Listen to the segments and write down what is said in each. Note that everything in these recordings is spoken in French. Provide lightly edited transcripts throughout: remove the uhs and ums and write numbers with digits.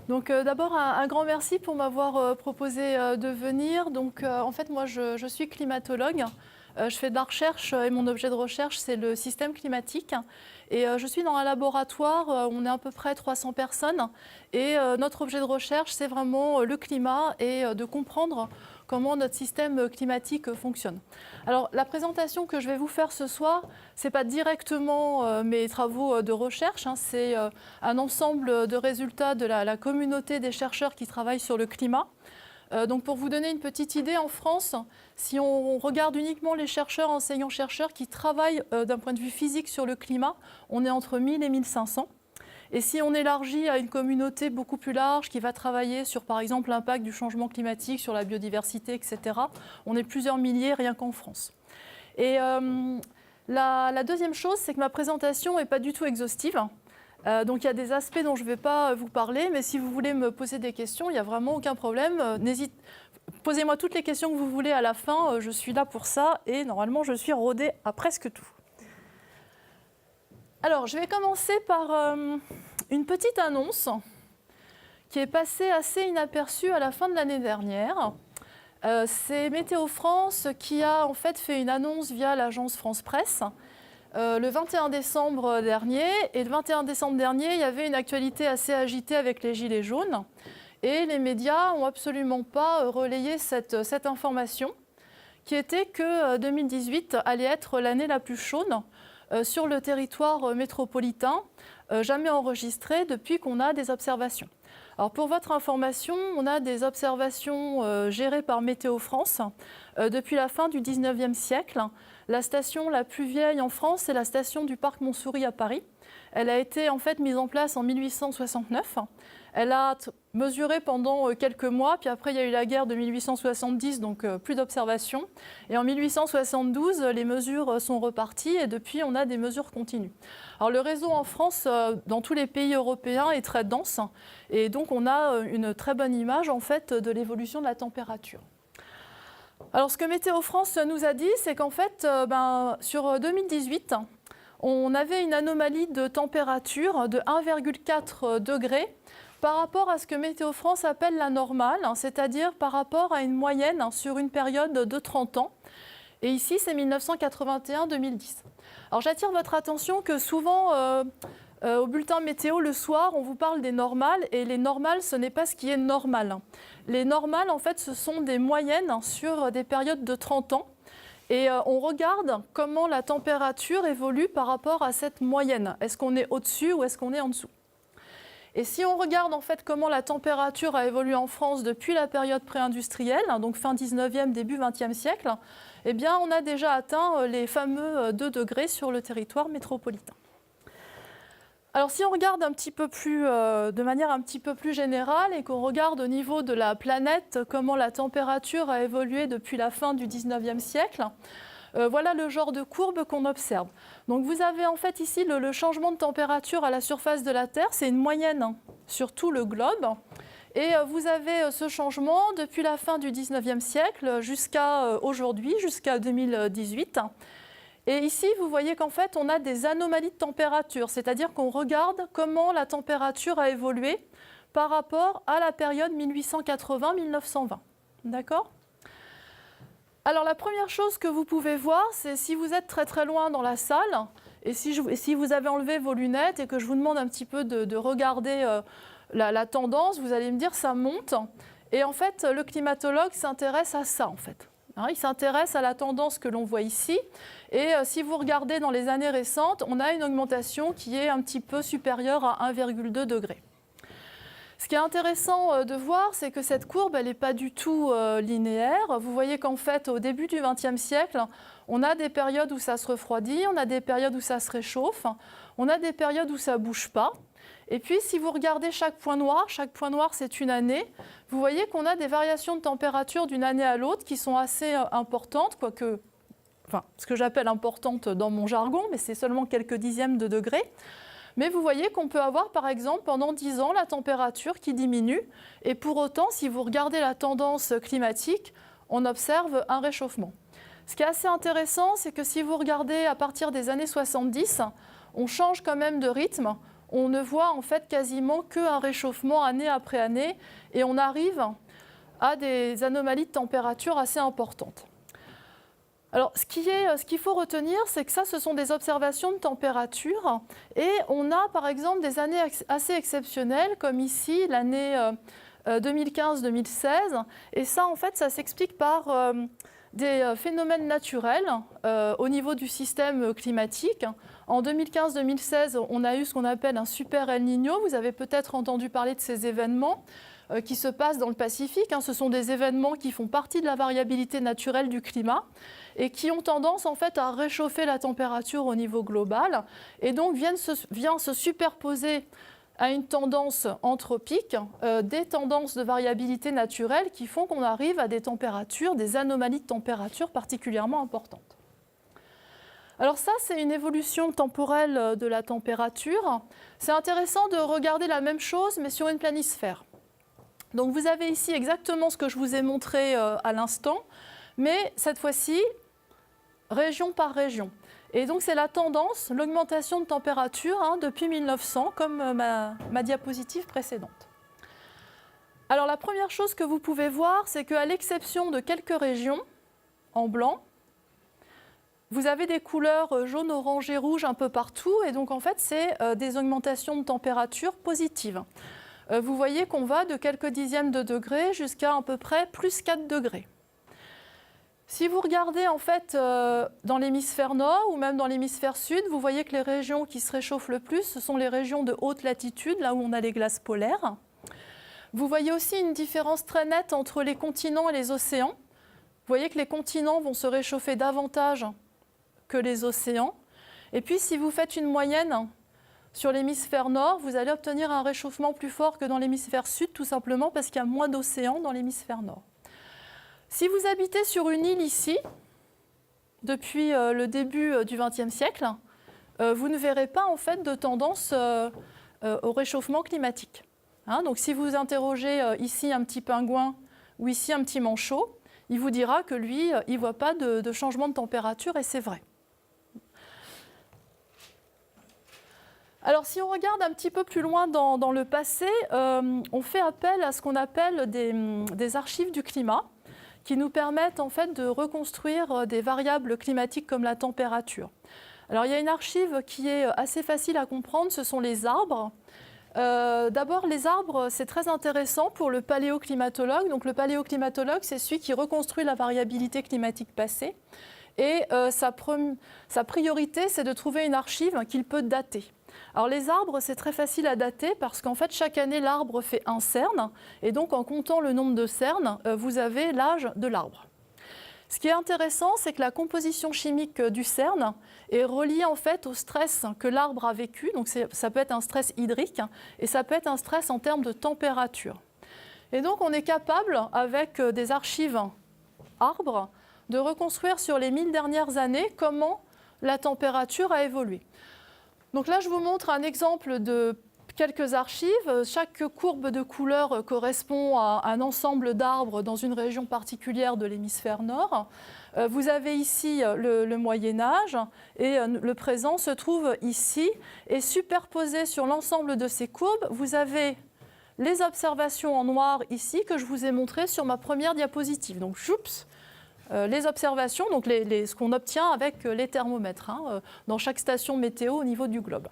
Donc d'abord un grand merci pour m'avoir proposé de venir. Donc en fait moi je suis climatologue. Je fais de la recherche et mon objet de recherche c'est le système climatique. Et je suis dans un laboratoire, on est à peu près 300 personnes. Et notre objet de recherche c'est vraiment le climat et de comprendre comment notre système climatique fonctionne. Alors la présentation que je vais vous faire ce soir, ce n'est pas directement mes travaux de recherche, hein, c'est un ensemble de résultats de la communauté des chercheurs qui travaillent sur le climat. Donc pour vous donner une petite idée, en France, si on regarde uniquement les chercheurs, enseignants-chercheurs qui travaillent d'un point de vue physique sur le climat, on est entre 1000 et 1500. Et si on élargit à une communauté beaucoup plus large qui va travailler sur, par exemple, l'impact du changement climatique, sur la biodiversité, etc., on est plusieurs milliers rien qu'en France. Et la deuxième chose, c'est que ma présentation n'est pas du tout exhaustive. Donc il y a des aspects dont je ne vais pas vous parler, mais si vous voulez me poser des questions, il n'y a vraiment aucun problème. Posez-moi toutes les questions que vous voulez à la fin, je suis là pour ça, et normalement je suis rodée à presque tout. Alors, je vais commencer par une petite annonce qui est passée assez inaperçue à la fin de l'année dernière. C'est Météo France qui a en fait fait une annonce via l'agence France Presse le 21 décembre dernier. Et le 21 décembre dernier, il y avait une actualité assez agitée avec les Gilets jaunes. Et les médias n'ont absolument pas relayé cette information, qui était que 2018 allait être l'année la plus chaude sur le territoire métropolitain, jamais enregistré depuis qu'on a des observations. Alors pour votre information, on a des observations gérées par Météo France depuis la fin du 19e siècle. La station la plus vieille en France, c'est la station du Parc Montsouris à Paris. Elle a été en fait mise en place en 1869. Elle a mesuré pendant quelques mois, puis après il y a eu la guerre de 1870, donc plus d'observations. Et en 1872, les mesures sont reparties et depuis on a des mesures continues. Alors le réseau en France, dans tous les pays européens, est très dense et donc on a une très bonne image en fait de l'évolution de la température. Alors ce que Météo France nous a dit, c'est qu'en fait sur 2018, on avait une anomalie de température de 1,4 degré par rapport à ce que Météo France appelle la normale, c'est-à-dire par rapport à une moyenne sur une période de 30 ans. Et ici, c'est 1981-2010. Alors j'attire votre attention que souvent, au bulletin météo, le soir, on vous parle des normales, et les normales, ce n'est pas ce qui est normal. Les normales, en fait, ce sont des moyennes sur des périodes de 30 ans. Et on regarde comment la température évolue par rapport à cette moyenne. Est-ce qu'on est au-dessus ou est-ce qu'on est en dessous ? Et si on regarde en fait comment la température a évolué en France depuis la période pré-industrielle, donc fin 19e, début 20e siècle, eh bien on a déjà atteint les fameux 2 degrés sur le territoire métropolitain. Alors si on regarde un petit peu plus, de manière un petit peu plus générale et qu'on regarde au niveau de la planète comment la température a évolué depuis la fin du 19e siècle, voilà le genre de courbe qu'on observe. Donc vous avez en fait ici le changement de température à la surface de la Terre, c'est une moyenne sur tout le globe. Et vous avez ce changement depuis la fin du 19e siècle jusqu'à aujourd'hui, jusqu'à 2018. Et ici, vous voyez qu'en fait, on a des anomalies de température, c'est-à-dire qu'on regarde comment la température a évolué par rapport à la période 1880-1920. D'accord ? Alors la première chose que vous pouvez voir, c'est si vous êtes très très loin dans la salle, et si vous avez enlevé vos lunettes et que je vous demande un petit peu de regarder la tendance, vous allez me dire ça monte. Et en fait, le climatologue s'intéresse à ça en fait. Hein, il s'intéresse à la tendance que l'on voit ici. Et si vous regardez dans les années récentes, on a une augmentation qui est un petit peu supérieure à 1,2 degré. Ce qui est intéressant de voir, c'est que cette courbe, elle n'est pas du tout linéaire. Vous voyez qu'en fait, au début du XXe siècle, on a des périodes où ça se refroidit, on a des périodes où ça se réchauffe, on a des périodes où ça ne bouge pas. Et puis, si vous regardez chaque point noir c'est une année, vous voyez qu'on a des variations de température d'une année à l'autre qui sont assez importantes, quoique, enfin, ce que j'appelle importantes dans mon jargon, mais c'est seulement quelques dixièmes de degré. Mais vous voyez qu'on peut avoir, par exemple, pendant 10 ans, la température qui diminue. Et pour autant, si vous regardez la tendance climatique, on observe un réchauffement. Ce qui est assez intéressant, c'est que si vous regardez à partir des années 70, on change quand même de rythme. on ne voit en fait quasiment qu'un réchauffement année après année et on arrive à des anomalies de température assez importantes. Alors, ce qu'il faut retenir, c'est que ça, ce sont des observations de température et on a par exemple des années assez exceptionnelles comme ici l'année 2015-2016 et ça en fait ça s'explique par des phénomènes naturels au niveau du système climatique. En 2015-2016, on a eu ce qu'on appelle un super El Niño. Vous avez peut-être entendu parler de ces événements qui se passent dans le Pacifique. Ce sont des événements qui font partie de la variabilité naturelle du climat et qui ont tendance en fait à réchauffer la température au niveau global et donc vient se superposer à une tendance anthropique, des tendances de variabilité naturelle qui font qu'on arrive à des températures, des anomalies de température particulièrement importantes. Alors ça, c'est une évolution temporelle de la température. C'est intéressant de regarder la même chose, mais sur une planisphère. Donc vous avez ici exactement ce que je vous ai montré à l'instant, mais cette fois-ci, région par région. Et donc c'est la tendance, l'augmentation de température depuis 1900, comme ma diapositive précédente. Alors la première chose que vous pouvez voir, c'est qu'à l'exception de quelques régions, en blanc, vous avez des couleurs jaune, orange et rouge un peu partout, et donc en fait c'est des augmentations de température positives. Vous voyez qu'on va de quelques dixièmes de degrés jusqu'à peu près plus 4 degrés. Si vous regardez en fait dans l'hémisphère nord ou même dans l'hémisphère sud, vous voyez que les régions qui se réchauffent le plus, ce sont les régions de haute latitude, là où on a les glaces polaires. Vous voyez aussi une différence très nette entre les continents et les océans. Vous voyez que les continents vont se réchauffer davantage que les océans. Et puis si vous faites une moyenne sur l'hémisphère nord, vous allez obtenir un réchauffement plus fort que dans l'hémisphère sud, tout simplement parce qu'il y a moins d'océans dans l'hémisphère nord. Si vous habitez sur une île ici, depuis le début du XXe siècle, vous ne verrez pas en fait de tendance au réchauffement climatique. Donc si vous interrogez ici un petit pingouin ou ici un petit manchot, il vous dira que lui, il ne voit pas de changement de température et c'est vrai. Alors si on regarde un petit peu plus loin dans le passé, on fait appel à ce qu'on appelle des archives du climat, qui nous permettent en fait de reconstruire des variables climatiques comme la température. Alors il y a une archive qui est assez facile à comprendre, ce sont les arbres. D'abord les arbres, c'est très intéressant pour le paléoclimatologue. Donc le paléoclimatologue, c'est celui qui reconstruit la variabilité climatique passée. Et sa priorité, c'est de trouver une archive qu'il peut dater. Alors les arbres, c'est très facile à dater parce qu'en fait, chaque année, l'arbre fait un cerne. Et donc, en comptant le nombre de cernes, vous avez l'âge de l'arbre. Ce qui est intéressant, c'est que la composition chimique du cerne est reliée en fait au stress que l'arbre a vécu. Donc ça peut être un stress hydrique et ça peut être un stress en termes de température. Et donc, on est capable, avec des archives arbres, de reconstruire sur les 1000 dernières années comment la température a évolué. Donc là, je vous montre un exemple de quelques archives. Chaque courbe de couleur correspond à un ensemble d'arbres dans une région particulière de l'hémisphère nord. Vous avez ici le Moyen-Âge et le présent se trouve ici. Et superposé sur l'ensemble de ces courbes, vous avez les observations en noir ici que je vous ai montrées sur ma première diapositive. Donc, choups, les observations, donc ce qu'on obtient avec les thermomètres dans chaque station météo au niveau du globe.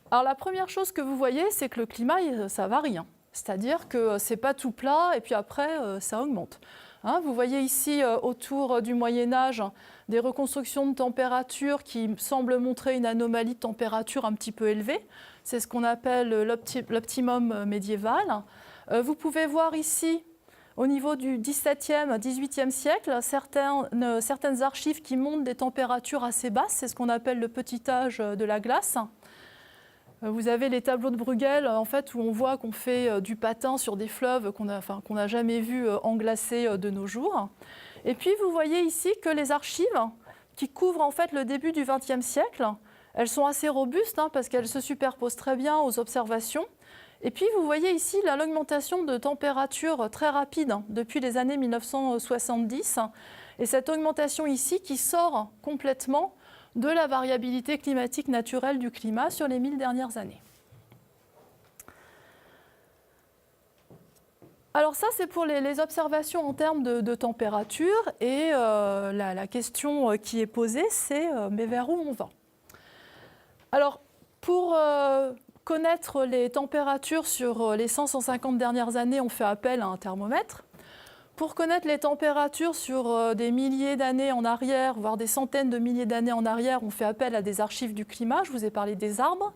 Alors la première chose que vous voyez, c'est que le climat, ça varie. C'est-à-dire que ce n'est pas tout plat et puis après, ça augmente. Vous voyez ici, autour du Moyen-Âge, des reconstructions de température qui semblent montrer une anomalie de température un petit peu élevée. C'est ce qu'on appelle l'optimum médiéval. Vous pouvez voir ici, au niveau du XVIIe, XVIIIe siècle, certaines archives qui montrent des températures assez basses, c'est ce qu'on appelle le petit âge de la glace. Vous avez les tableaux de Bruegel, en fait, où on voit qu'on fait du patin sur des fleuves qu'on n'a jamais vus englacés de nos jours. Et puis vous voyez ici que les archives qui couvrent en fait le début du XXe siècle, elles sont assez robustes parce qu'elles se superposent très bien aux observations. Et puis vous voyez ici l'augmentation de température très rapide depuis les années 1970 et cette augmentation ici qui sort complètement de la variabilité climatique naturelle du climat sur les 1000 dernières années. Alors ça, c'est pour les observations en termes de température. Et la question qui est posée, c'est mais vers où on va? Alors, pour connaître les températures sur les 100-150 dernières années, on fait appel à un thermomètre. Pour connaître les températures sur des milliers d'années en arrière, voire des centaines de milliers d'années en arrière, on fait appel à des archives du climat. Je vous ai parlé des arbres.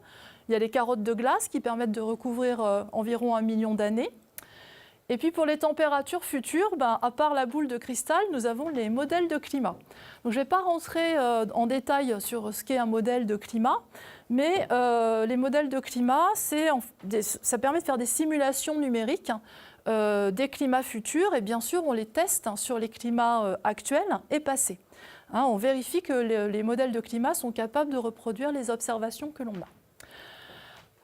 Il y a les carottes de glace qui permettent de recouvrir environ 1 million d'années. Et puis pour les températures futures, à part la boule de cristal, nous avons les modèles de climat. Donc je ne vais pas rentrer en détail sur ce qu'est un modèle de climat, mais les modèles de climat, ça permet de faire des simulations numériques des climats futurs, et bien sûr on les teste sur les climats actuels et passés. On vérifie que les modèles de climat sont capables de reproduire les observations que l'on a.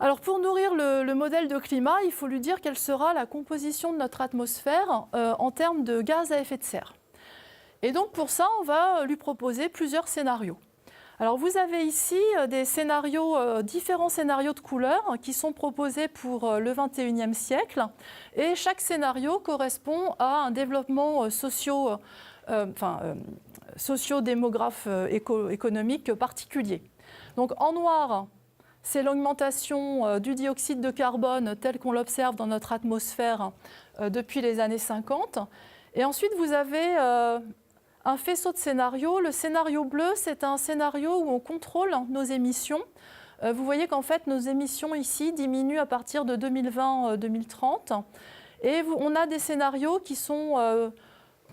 Alors pour nourrir le modèle de climat, il faut lui dire quelle sera la composition de notre atmosphère en termes de gaz à effet de serre. Et donc pour ça, on va lui proposer plusieurs scénarios. Alors vous avez ici des scénarios, différents scénarios de couleurs qui sont proposés pour le XXIe siècle. Et chaque scénario correspond à un développement socio-démographe économique particulier. Donc en noir, c'est l'augmentation du dioxyde de carbone tel qu'on l'observe dans notre atmosphère depuis les années 50. Et ensuite, vous avez un faisceau de scénarios. Le scénario bleu, c'est un scénario où on contrôle nos émissions. Vous voyez qu'en fait, nos émissions ici diminuent à partir de 2020-2030. Et on a des scénarios qui sont...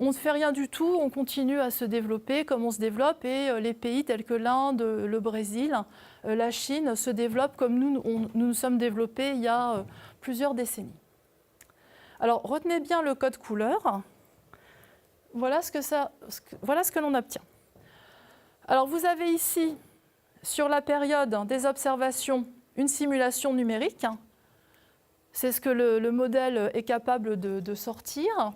on ne fait rien du tout, on continue à se développer comme on se développe. Et les pays tels que l'Inde, le Brésil, la Chine se développent comme nous sommes développés il y a plusieurs décennies. Alors, retenez bien le code couleur. Voilà ce que l'on obtient. Alors, vous avez ici, sur la période des observations, une simulation numérique. C'est ce que le modèle est capable de sortir.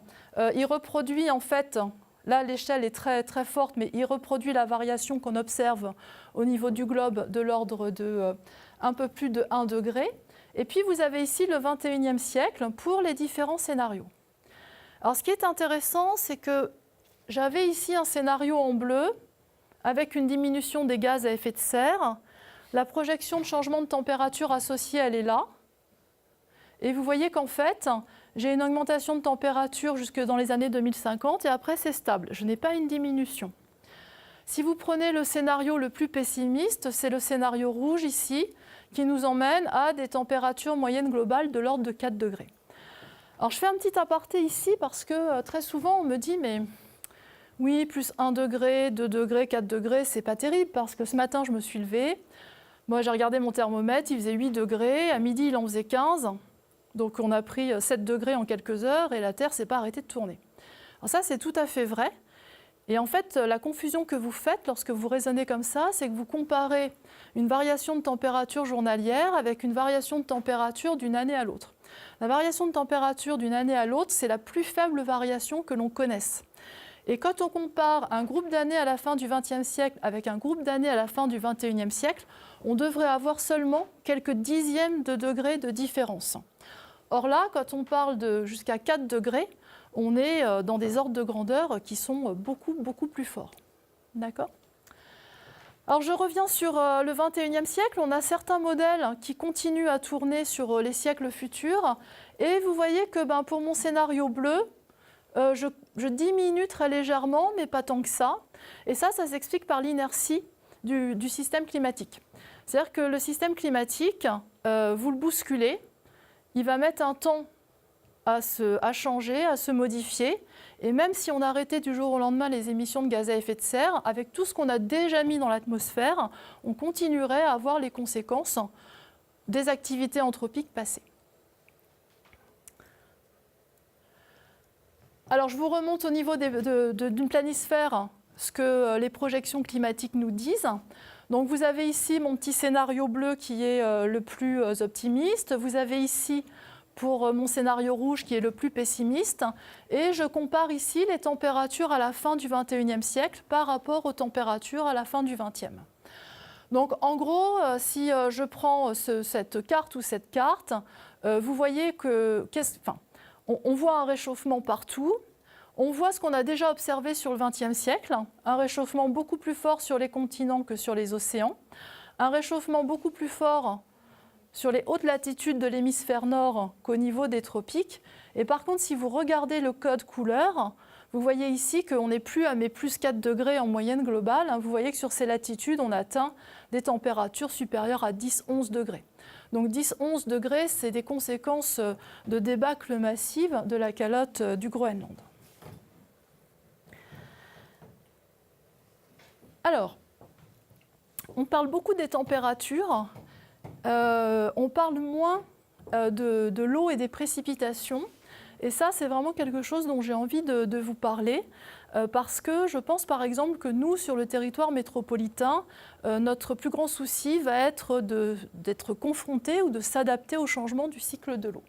Il reproduit en fait... Là, l'échelle est très, très forte, mais il reproduit la variation qu'on observe au niveau du globe de l'ordre de un peu plus de 1 degré. Et puis, vous avez ici le XXIe siècle pour les différents scénarios. Alors, ce qui est intéressant, c'est que j'avais ici un scénario en bleu avec une diminution des gaz à effet de serre. La projection de changement de température associée, elle est là. Et vous voyez qu'en fait, j'ai une augmentation de température jusque dans les années 2050 et après c'est stable. Je n'ai pas une diminution. Si vous prenez le scénario le plus pessimiste, c'est le scénario rouge ici, qui nous emmène à des températures moyennes globales de l'ordre de 4 degrés. Alors je fais un petit aparté ici parce que très souvent on me dit mais oui, plus 1 degré, 2 degrés, 4 degrés, c'est pas terrible parce que ce matin je me suis levée, moi j'ai regardé mon thermomètre, il faisait 8 degrés, à midi il en faisait 15. Donc on a pris 7 degrés en quelques heures et la Terre ne s'est pas arrêtée de tourner. Alors ça, c'est tout à fait vrai. Et en fait, la confusion que vous faites lorsque vous raisonnez comme ça, c'est que vous comparez une variation de température journalière avec une variation de température d'une année à l'autre. La variation de température d'une année à l'autre, c'est la plus faible variation que l'on connaisse. Et quand on compare un groupe d'années à la fin du XXe siècle avec un groupe d'années à la fin du XXIe siècle, on devrait avoir seulement quelques dixièmes de degrés de différence. Or là, quand on parle de jusqu'à 4 degrés, on est dans des ordres de grandeur qui sont beaucoup, beaucoup plus forts. D'accord ? Alors je reviens sur le XXIe siècle. On a certains modèles qui continuent à tourner sur les siècles futurs. Et vous voyez que pour mon scénario bleu, je diminue très légèrement, mais pas tant que ça. Et ça s'explique par l'inertie du système climatique. C'est-à-dire que le système climatique, vous le bousculez, il va mettre un temps à changer, à se modifier. Et même si on arrêtait du jour au lendemain les émissions de gaz à effet de serre, avec tout ce qu'on a déjà mis dans l'atmosphère, on continuerait à avoir les conséquences des activités anthropiques passées. Alors je vous remonte au niveau d'une planisphère ce que les projections climatiques nous disent. Donc vous avez ici mon petit scénario bleu qui est le plus optimiste. Vous avez ici pour mon scénario rouge qui est le plus pessimiste. Et je compare ici les températures à la fin du XXIe siècle par rapport aux températures à la fin du XXe. Donc en gros, si je prends cette carte ou cette carte, vous voyez on voit un réchauffement partout. On voit ce qu'on a déjà observé sur le XXe siècle, un réchauffement beaucoup plus fort sur les continents que sur les océans, un réchauffement beaucoup plus fort sur les hautes latitudes de l'hémisphère nord qu'au niveau des tropiques. Et par contre, si vous regardez le code couleur, vous voyez ici qu'on n'est plus à mes plus 4 degrés en moyenne globale. Vous voyez que sur ces latitudes, on atteint des températures supérieures à 10-11 degrés. Donc 10-11 degrés, c'est des conséquences de débâcle massive de la calotte du Groenland. Alors, on parle beaucoup des températures, on parle moins de l'eau et des précipitations. Et ça, c'est vraiment quelque chose dont j'ai envie de vous parler, parce que je pense par exemple que nous, sur le territoire métropolitain, notre plus grand souci va être d'être confrontés ou de s'adapter au changement du cycle de l'eau.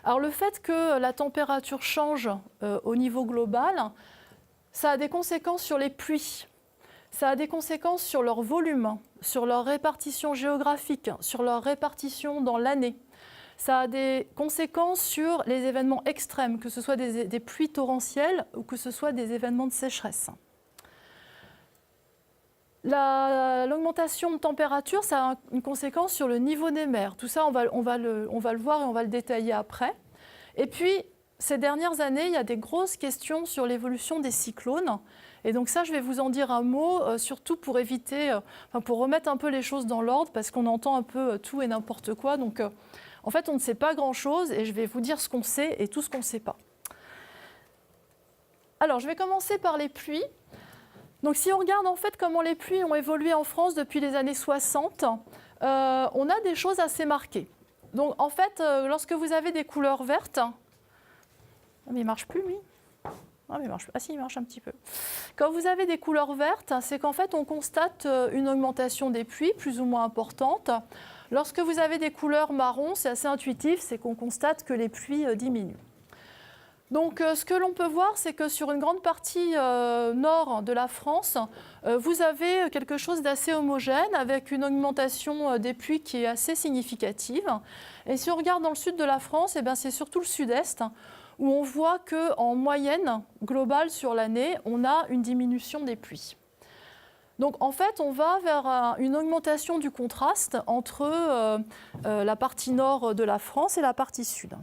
Alors le fait que la température change au niveau global, ça a des conséquences sur les pluies. Ça a des conséquences sur leur volume, sur leur répartition géographique, sur leur répartition dans l'année. Ça a des conséquences sur les événements extrêmes, que ce soit des pluies torrentielles ou que ce soit des événements de sécheresse. L'augmentation de température, ça a une conséquence sur le niveau des mers. Tout ça, on va le voir et on va le détailler après. Et puis, ces dernières années, il y a des grosses questions sur l'évolution des cyclones. Et donc ça, je vais vous en dire un mot, surtout pour éviter, pour remettre un peu les choses dans l'ordre, parce qu'on entend un peu tout et n'importe quoi. Donc, en fait, on ne sait pas grand-chose, et je vais vous dire ce qu'on sait et tout ce qu'on ne sait pas. Alors, je vais commencer par les pluies. Donc, si on regarde en fait comment les pluies ont évolué en France depuis les années 60, on a des choses assez marquées. Donc, en fait, lorsque vous avez des couleurs vertes, mais il ne marche plus, lui. Ah, mais il marche. Ah si, il marche un petit peu. Quand vous avez des couleurs vertes, c'est qu'en fait, on constate une augmentation des pluies plus ou moins importante. Lorsque vous avez des couleurs marron, c'est assez intuitif, c'est qu'on constate que les pluies diminuent. Donc, ce que l'on peut voir, c'est que sur une grande partie nord de la France, vous avez quelque chose d'assez homogène, avec une augmentation des pluies qui est assez significative. Et si on regarde dans le sud de la France, c'est surtout le sud-est, où on voit qu'en moyenne globale sur l'année, on a une diminution des pluies. Donc en fait, on va vers une augmentation du contraste entre la partie nord de la France et la partie sud.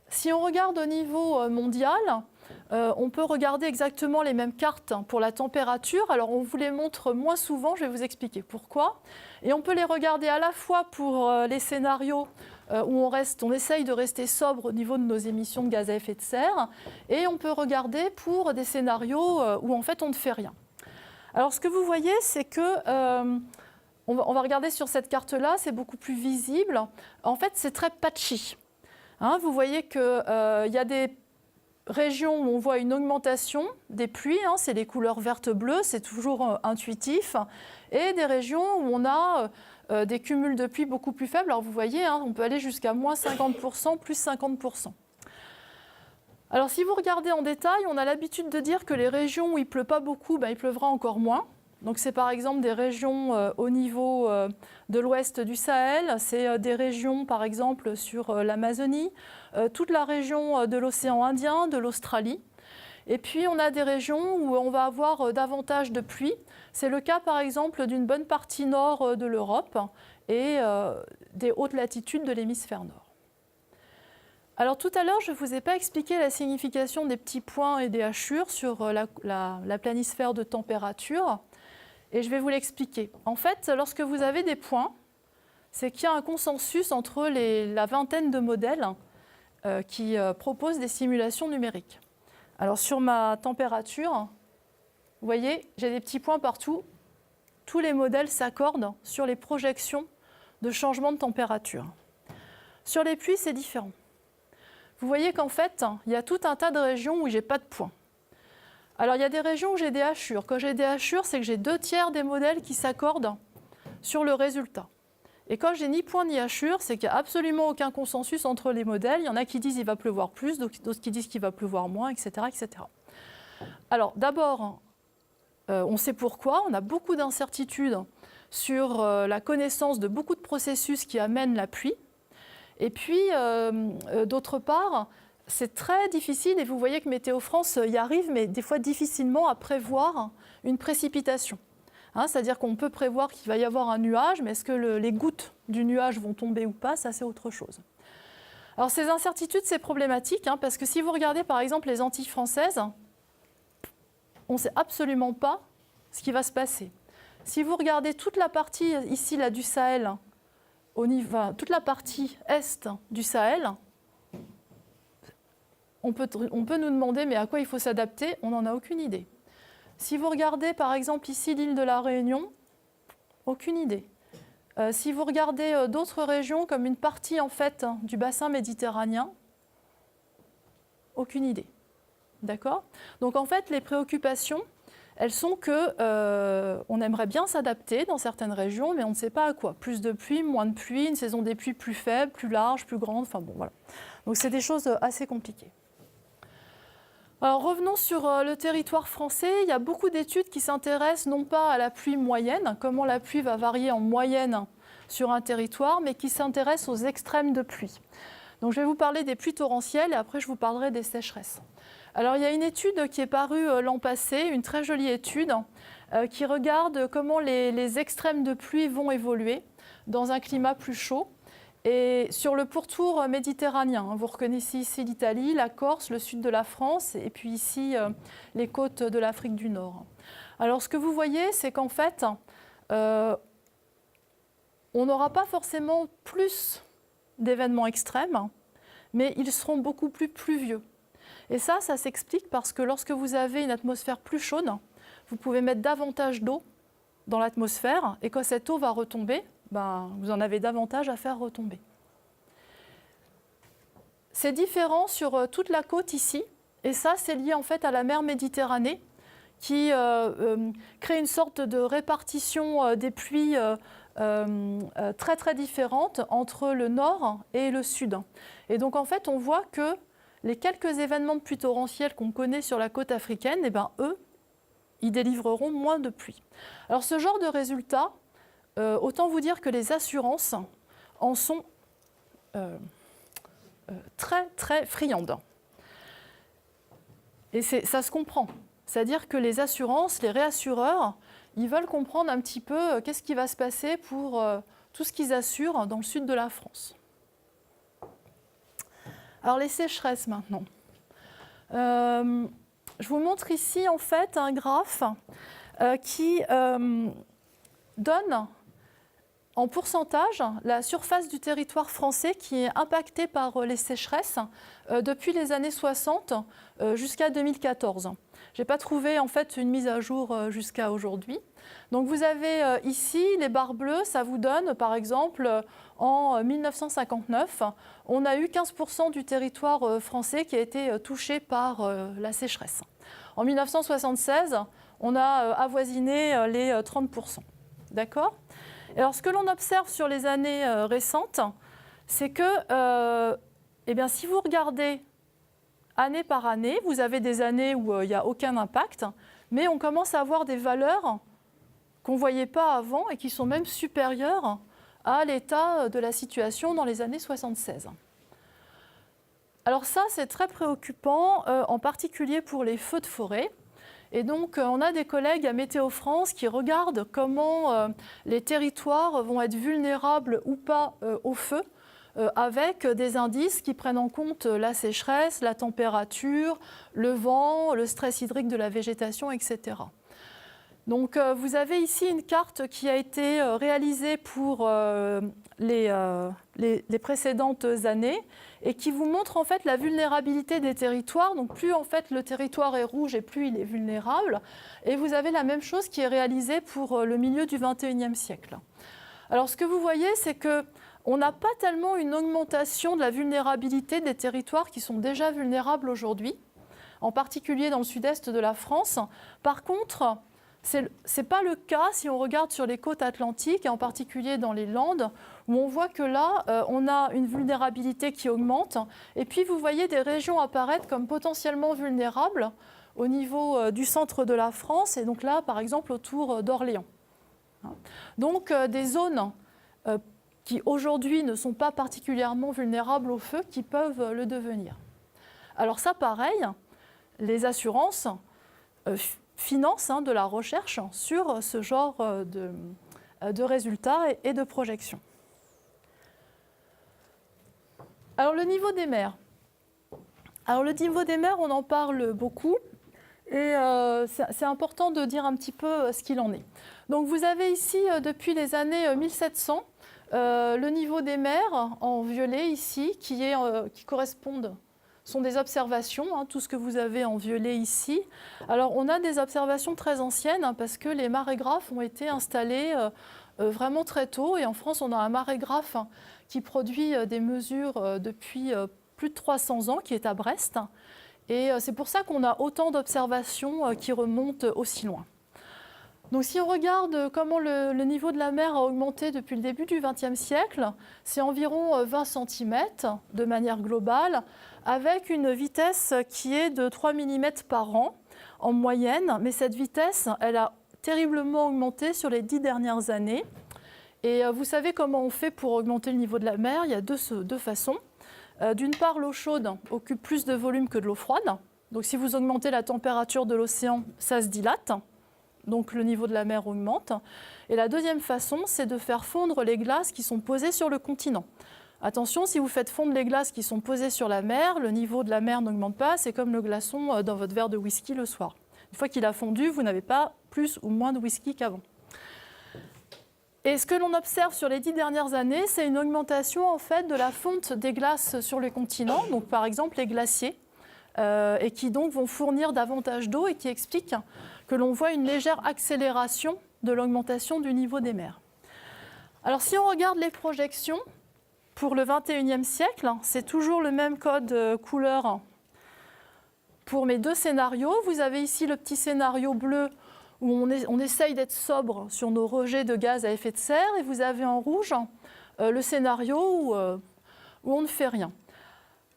Si on regarde au niveau mondial, on peut regarder exactement les mêmes cartes pour la température. Alors on vous les montre moins souvent, je vais vous expliquer pourquoi. Et on peut les regarder à la fois pour les scénarios où on essaye de rester sobre au niveau de nos émissions de gaz à effet de serre, et on peut regarder pour des scénarios où en fait on ne fait rien. Alors ce que vous voyez, c'est que, on va regarder sur cette carte-là, c'est beaucoup plus visible. En fait, c'est très patchy. Vous voyez qu'il y a des régions où on voit une augmentation des pluies, c'est les couleurs vertes-bleues, c'est toujours intuitif, et des régions où on a des cumuls de pluie beaucoup plus faibles. Alors vous voyez, on peut aller jusqu'à moins 50%, plus 50%. Alors si vous regardez en détail, on a l'habitude de dire que les régions où il ne pleut pas beaucoup, il pleuvra encore moins. Donc c'est par exemple des régions au niveau de l'ouest du Sahel, c'est des régions par exemple sur l'Amazonie, toute la région de l'océan Indien, de l'Australie. Et puis on a des régions où on va avoir davantage de pluie. C'est le cas par exemple d'une bonne partie nord de l'Europe et des hautes latitudes de l'hémisphère nord. Alors tout à l'heure, je ne vous ai pas expliqué la signification des petits points et des hachures sur la planisphère de température. Et je vais vous l'expliquer. En fait, lorsque vous avez des points, c'est qu'il y a un consensus entre la vingtaine de modèles qui proposent des simulations numériques. Alors sur ma température, vous voyez, j'ai des petits points partout. Tous les modèles s'accordent sur les projections de changement de température. Sur les pluies, c'est différent. Vous voyez qu'en fait, il y a tout un tas de régions où je n'ai pas de points. Alors, il y a des régions où j'ai des hachures. Quand j'ai des hachures, c'est que j'ai 2/3 des modèles qui s'accordent sur le résultat. Et quand j'ai ni point ni hachure, c'est qu'il n'y a absolument aucun consensus entre les modèles. Il y en a qui disent qu'il va pleuvoir plus, d'autres qui disent qu'il va pleuvoir moins, etc. etc. Alors, d'abord, On sait pourquoi, on a beaucoup d'incertitudes sur la connaissance de beaucoup de processus qui amènent la pluie. Et puis, d'autre part, c'est très difficile, et vous voyez que Météo France y arrive, mais des fois difficilement à prévoir une précipitation. C'est-à-dire qu'on peut prévoir qu'il va y avoir un nuage, mais est-ce que les gouttes du nuage vont tomber ou pas, ça c'est autre chose. Alors ces incertitudes, c'est problématique, parce que si vous regardez par exemple les Antilles françaises, on ne sait absolument pas ce qui va se passer. Si vous regardez toute la partie ici là, du Sahel, toute la partie est du Sahel, on peut nous demander mais à quoi il faut s'adapter, on n'en a aucune idée. Si vous regardez par exemple ici l'île de la Réunion, aucune idée. Si vous regardez d'autres régions comme une partie en fait du bassin méditerranéen, aucune idée. D'accord ? Donc en fait les préoccupations, elles sont qu'on aimerait bien s'adapter dans certaines régions, mais on ne sait pas à quoi. Plus de pluie, moins de pluie, une saison des pluies plus faible, plus large, plus grande, enfin bon voilà. Donc c'est des choses assez compliquées. Alors revenons sur le territoire français. Il y a beaucoup d'études qui s'intéressent non pas à la pluie moyenne, comment la pluie va varier en moyenne sur un territoire, mais qui s'intéressent aux extrêmes de pluie. Donc je vais vous parler des pluies torrentielles et après je vous parlerai des sécheresses. Alors il y a une étude qui est parue l'an passé, une très jolie étude, qui regarde comment les extrêmes de pluie vont évoluer dans un climat plus chaud. Et sur le pourtour méditerranéen, vous reconnaissez ici l'Italie, la Corse, le sud de la France et puis ici les côtes de l'Afrique du Nord. Alors ce que vous voyez, c'est qu'en fait, on n'aura pas forcément plus d'événements extrêmes, mais ils seront beaucoup plus pluvieux. Et ça s'explique parce que lorsque vous avez une atmosphère plus chaude, vous pouvez mettre davantage d'eau dans l'atmosphère et quand cette eau va retomber, vous en avez davantage à faire retomber. C'est différent sur toute la côte ici, et ça c'est lié en fait à la mer Méditerranée qui crée une sorte de répartition des pluies très très différente entre le nord et le sud. Et donc en fait on voit que les quelques événements de pluie torrentielle qu'on connaît sur la côte africaine, eux, ils délivreront moins de pluie. Alors ce genre de résultat, autant vous dire que les assurances en sont très très friandes. Et ça se comprend. C'est-à-dire que les assurances, les réassureurs, ils veulent comprendre un petit peu qu'est-ce qui va se passer pour tout ce qu'ils assurent dans le sud de la France. Alors les sécheresses maintenant. Je vous montre ici en fait un graphe qui donne en pourcentage la surface du territoire français qui est impactée par les sécheresses depuis les années 60 jusqu'à 2014. Je n'ai pas trouvé en fait une mise à jour jusqu'à aujourd'hui. Donc vous avez ici les barres bleues, ça vous donne par exemple en 1959, on a eu 15% du territoire français qui a été touché par la sécheresse. En 1976, on a avoisiné les 30%. D'accord ? Alors ce que l'on observe sur les années récentes, c'est que si vous regardez année par année, vous avez des années où il n'y a aucun impact, mais on commence à avoir des valeurs qu'on ne voyait pas avant et qui sont même supérieures à l'état de la situation dans les années 76. Alors ça, c'est très préoccupant, en particulier pour les feux de forêt. Et donc, on a des collègues à Météo France qui regardent comment les territoires vont être vulnérables ou pas au feu, avec des indices qui prennent en compte la sécheresse, la température, le vent, le stress hydrique de la végétation, etc. Donc, vous avez ici une carte qui a été réalisée pour les précédentes années et qui vous montre en fait la vulnérabilité des territoires. Donc, plus en fait le territoire est rouge et plus il est vulnérable. Et vous avez la même chose qui est réalisée pour le milieu du XXIe siècle. Alors, ce que vous voyez, c'est qu'on n'a pas tellement une augmentation de la vulnérabilité des territoires qui sont déjà vulnérables aujourd'hui, en particulier dans le sud-est de la France. Par contre, ce n'est pas le cas si on regarde sur les côtes atlantiques, et en particulier dans les Landes, où on voit que là, on a une vulnérabilité qui augmente. Et puis, vous voyez des régions apparaître comme potentiellement vulnérables, au niveau du centre de la France, et donc là, par exemple, autour d'Orléans. Donc des zones qui aujourd'hui ne sont pas particulièrement vulnérables au feu, qui peuvent le devenir. Alors ça, pareil, les assurances financent de la recherche sur ce genre de résultats et de projections. Alors le niveau des mers. Alors le niveau des mers, on en parle beaucoup. Et c'est important de dire un petit peu ce qu'il en est. Donc vous avez ici, depuis les années 1700, le niveau des mers en violet ici, qui correspondent, sont des observations, tout ce que vous avez en violet ici. Alors on a des observations très anciennes, parce que les marégraphes ont été installés vraiment très tôt. Et en France, on a un marégraphe qui produit des mesures depuis plus de 300 ans, qui est à Brest. Et c'est pour ça qu'on a autant d'observations qui remontent aussi loin. Donc si on regarde comment le niveau de la mer a augmenté depuis le début du XXe siècle, c'est environ 20 cm de manière globale, avec une vitesse qui est de 3 mm par an en moyenne. Mais cette vitesse, elle a terriblement augmenté sur les 10 dernières années. Et vous savez comment on fait pour augmenter le niveau de la mer? Il y a deux façons. D'une part, l'eau chaude occupe plus de volume que de l'eau froide. Donc si vous augmentez la température de l'océan, ça se dilate. Donc le niveau de la mer augmente. Et la deuxième façon, c'est de faire fondre les glaces qui sont posées sur le continent. Attention, si vous faites fondre les glaces qui sont posées sur la mer, le niveau de la mer n'augmente pas. C'est comme le glaçon dans votre verre de whisky le soir. Une fois qu'il a fondu, vous n'avez pas plus ou moins de whisky qu'avant. Et ce que l'on observe sur les 10 dernières années, c'est une augmentation en fait de la fonte des glaces sur les continents, donc par exemple les glaciers, et qui donc vont fournir davantage d'eau et qui expliquent que l'on voit une légère accélération de l'augmentation du niveau des mers. Alors si on regarde les projections pour le XXIe siècle, c'est toujours le même code couleur pour mes deux scénarios. Vous avez ici le petit scénario bleu où on essaye d'être sobre sur nos rejets de gaz à effet de serre, et vous avez en rouge le scénario où on ne fait rien.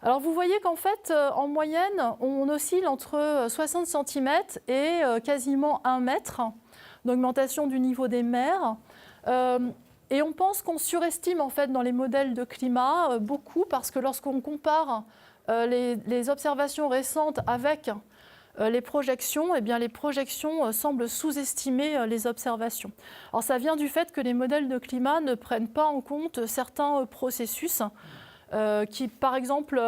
Alors vous voyez qu'en fait, en moyenne, on oscille entre 60 cm et quasiment 1 mètre d'augmentation du niveau des mers. Et on pense qu'on surestime en fait dans les modèles de climat beaucoup, parce que lorsqu'on compare les observations récentes avec les projections, eh bien, les projections semblent sous-estimer les observations. Alors, ça vient du fait que les modèles de climat ne prennent pas en compte certains processus qui, par exemple,